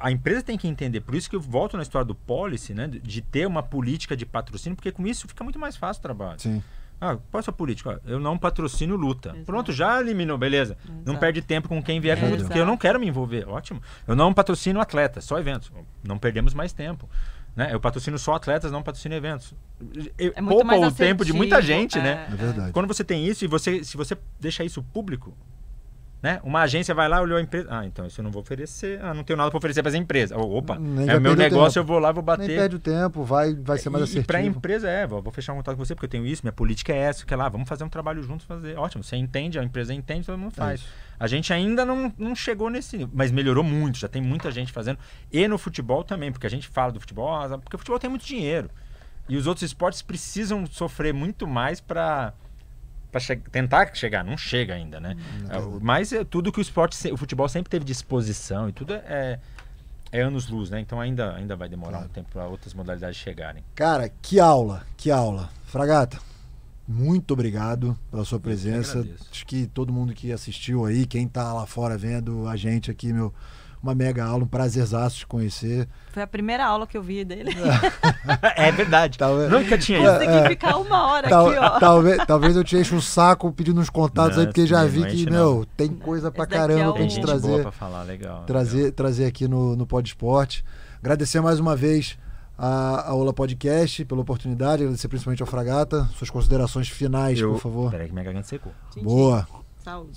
a empresa tem que entender. Por isso que eu volto na história do policy, né? De ter uma política de patrocínio, porque com isso fica muito mais fácil o trabalho. Sim. Qual é a sua política? Eu não patrocino luta. Exato. Pronto, já eliminou, beleza. Exato. Não perde tempo com quem vier com luta, porque eu não quero me envolver. Ótimo. Eu não patrocino atleta, só eventos. Não perdemos mais tempo. Né? Eu patrocino só atletas, não patrocino eventos. Poupa o tempo de muita gente, né? É verdade. Quando você tem isso e se você deixa isso público, né? Uma agência vai lá, olhou a empresa. Então isso eu não vou oferecer. Não tenho nada para oferecer para essa empresa. Opa, é o meu negócio, eu vou lá, vou bater. Nem perde o tempo, vai ser mais assertivo. E para a empresa vou fechar um contato com você, porque eu tenho isso, minha política é essa, que é lá, vamos fazer um trabalho juntos, fazer. Ótimo, você entende, a empresa entende, todo mundo faz. A gente ainda não chegou nesse nível, mas melhorou muito, já tem muita gente fazendo. E no futebol também, porque a gente fala do futebol, porque o futebol tem muito dinheiro. E os outros esportes precisam sofrer muito mais para tentar chegar, não chega ainda, né? Mas tudo que o futebol sempre teve disposição e tudo é anos-luz, né? Então ainda vai demorar um tempo para outras modalidades chegarem. Cara, que aula. Fragata, muito obrigado pela sua presença. Acho que todo mundo que assistiu aí, quem tá lá fora vendo a gente aqui, uma mega aula, um prazerzaço te conhecer. Foi a primeira aula que eu vi dele. É verdade. Nunca tinha ido. Consegui ficar 1 hora aqui, ó. Talvez eu te enche o saco pedindo uns contatos aí, porque já vi que, tem coisa pra caramba pra gente trazer. Pra falar, legal. Trazer aqui no Pod Esporte. Agradecer mais uma vez a Ola Podcast pela oportunidade, agradecer principalmente ao Fragata. Suas considerações finais, por favor. Peraí que minha garganta secou. Boa.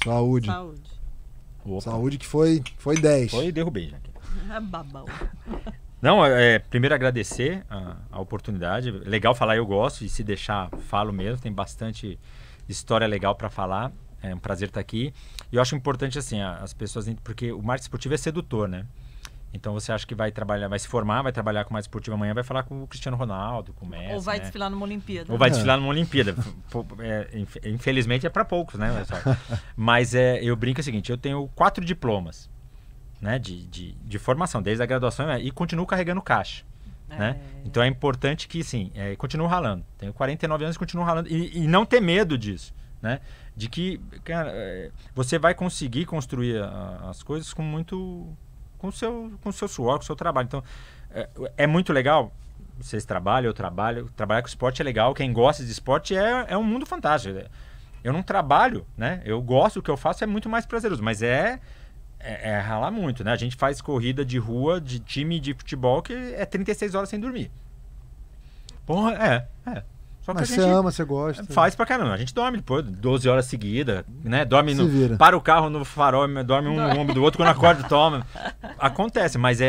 Saúde. Saúde que foi 10. Foi, derrubei já aqui. Babão. Não, primeiro agradecer a oportunidade. Legal falar, eu gosto, e se deixar, falo mesmo. Tem bastante história legal para falar. É um prazer estar aqui. E eu acho importante, assim, as pessoas... Porque o marketing esportivo é sedutor, né? Então você acha que vai trabalhar, vai se formar, vai trabalhar com mais esportivo amanhã, vai falar com o Cristiano Ronaldo, com o Messi. Ou vai desfilar numa Olimpíada. Ou vai desfilar numa Olimpíada. Infelizmente é para poucos, né? Mas eu brinco o seguinte, eu tenho 4 diplomas, né, de formação, desde a graduação, e continuo carregando caixa. Né? Então é importante que, sim, continuo ralando. Tenho 49 anos e continuo ralando. E não ter medo disso, né? De que, cara, você vai conseguir construir as coisas com o seu suor, com o seu trabalho. Então, é muito legal. Vocês trabalham, eu trabalho. Trabalhar com esporte é legal. Quem gosta de esporte é um mundo fantástico. Eu não trabalho, né? Eu gosto do que eu faço, é muito mais prazeroso. Mas é ralar muito, né? A gente faz corrida de rua, de time de futebol, que é 36 horas sem dormir. Porra, Só que mas a gente você ama, você gosta. Faz pra caramba. A gente dorme depois 12 horas seguidas, né? Dorme para o carro no farol, dorme um no ombro do outro, quando acorda toma. Acontece, mas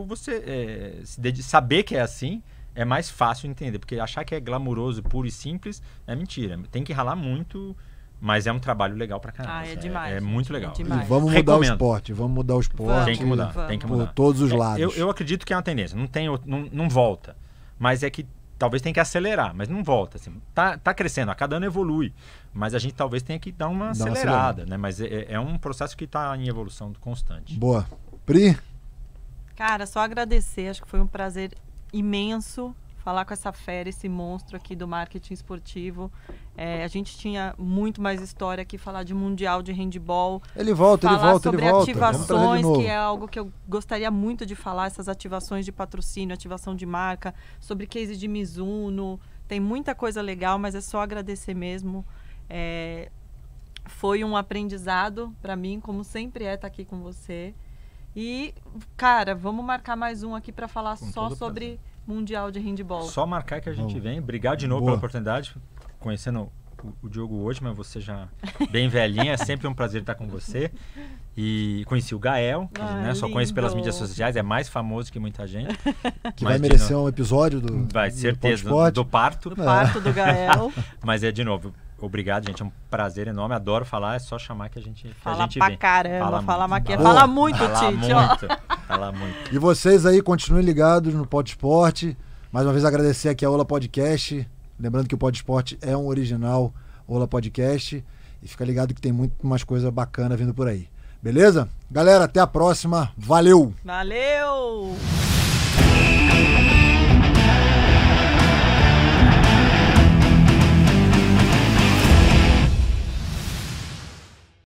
você saber que é assim é mais fácil entender, porque achar que é glamuroso, puro e simples é mentira. Tem que ralar muito, mas é um trabalho legal pra caramba. É demais. É muito legal. Demais. E vamos mudar o esporte, Tem que mudar. Por todos os lados. Eu acredito que é uma tendência, não volta, mas é que talvez tenha que acelerar, mas não volta. Assim. Tá crescendo, a cada ano evolui. Mas a gente talvez tenha que dar uma acelerada, né? Mas é um processo que está em evolução constante. Boa. Pri? Cara, só agradecer. Acho que foi um prazer imenso falar com essa fera, esse monstro aqui do marketing esportivo. A gente tinha muito mais história aqui, falar de mundial de handball. Ele volta. Sobre ativações, que é algo que eu gostaria muito de falar, essas ativações de patrocínio, ativação de marca, sobre case de Mizuno. Tem muita coisa legal, mas é só agradecer mesmo. Foi um aprendizado para mim, como sempre estar aqui com você. E, cara, vamos marcar mais um aqui para falar só sobre mundial de handball. Só marcar que a gente vem. Obrigado de novo pela oportunidade. Conhecendo o Diogo hoje, mas você já bem velhinha, é sempre um prazer estar com você. E conheci o Gael, né? Só conheço pelas mídias sociais, é mais famoso que muita gente. Que vai merecer um episódio do Vai, certeza, do parto. Do parto do Gael. Mas de novo, obrigado, gente. É um prazer enorme. Adoro falar. É só chamar que a gente fala pra vem. Caramba. Fala muito, Tite. Fala muito. E vocês aí, continuem ligados no Pod Esporte. Mais uma vez agradecer aqui a Ola Podcast. Lembrando que o Pod Esporte é um original Ola Podcast. E fica ligado que tem muito mais coisa bacana vindo por aí. Beleza? Galera, até a próxima. Valeu! Valeu!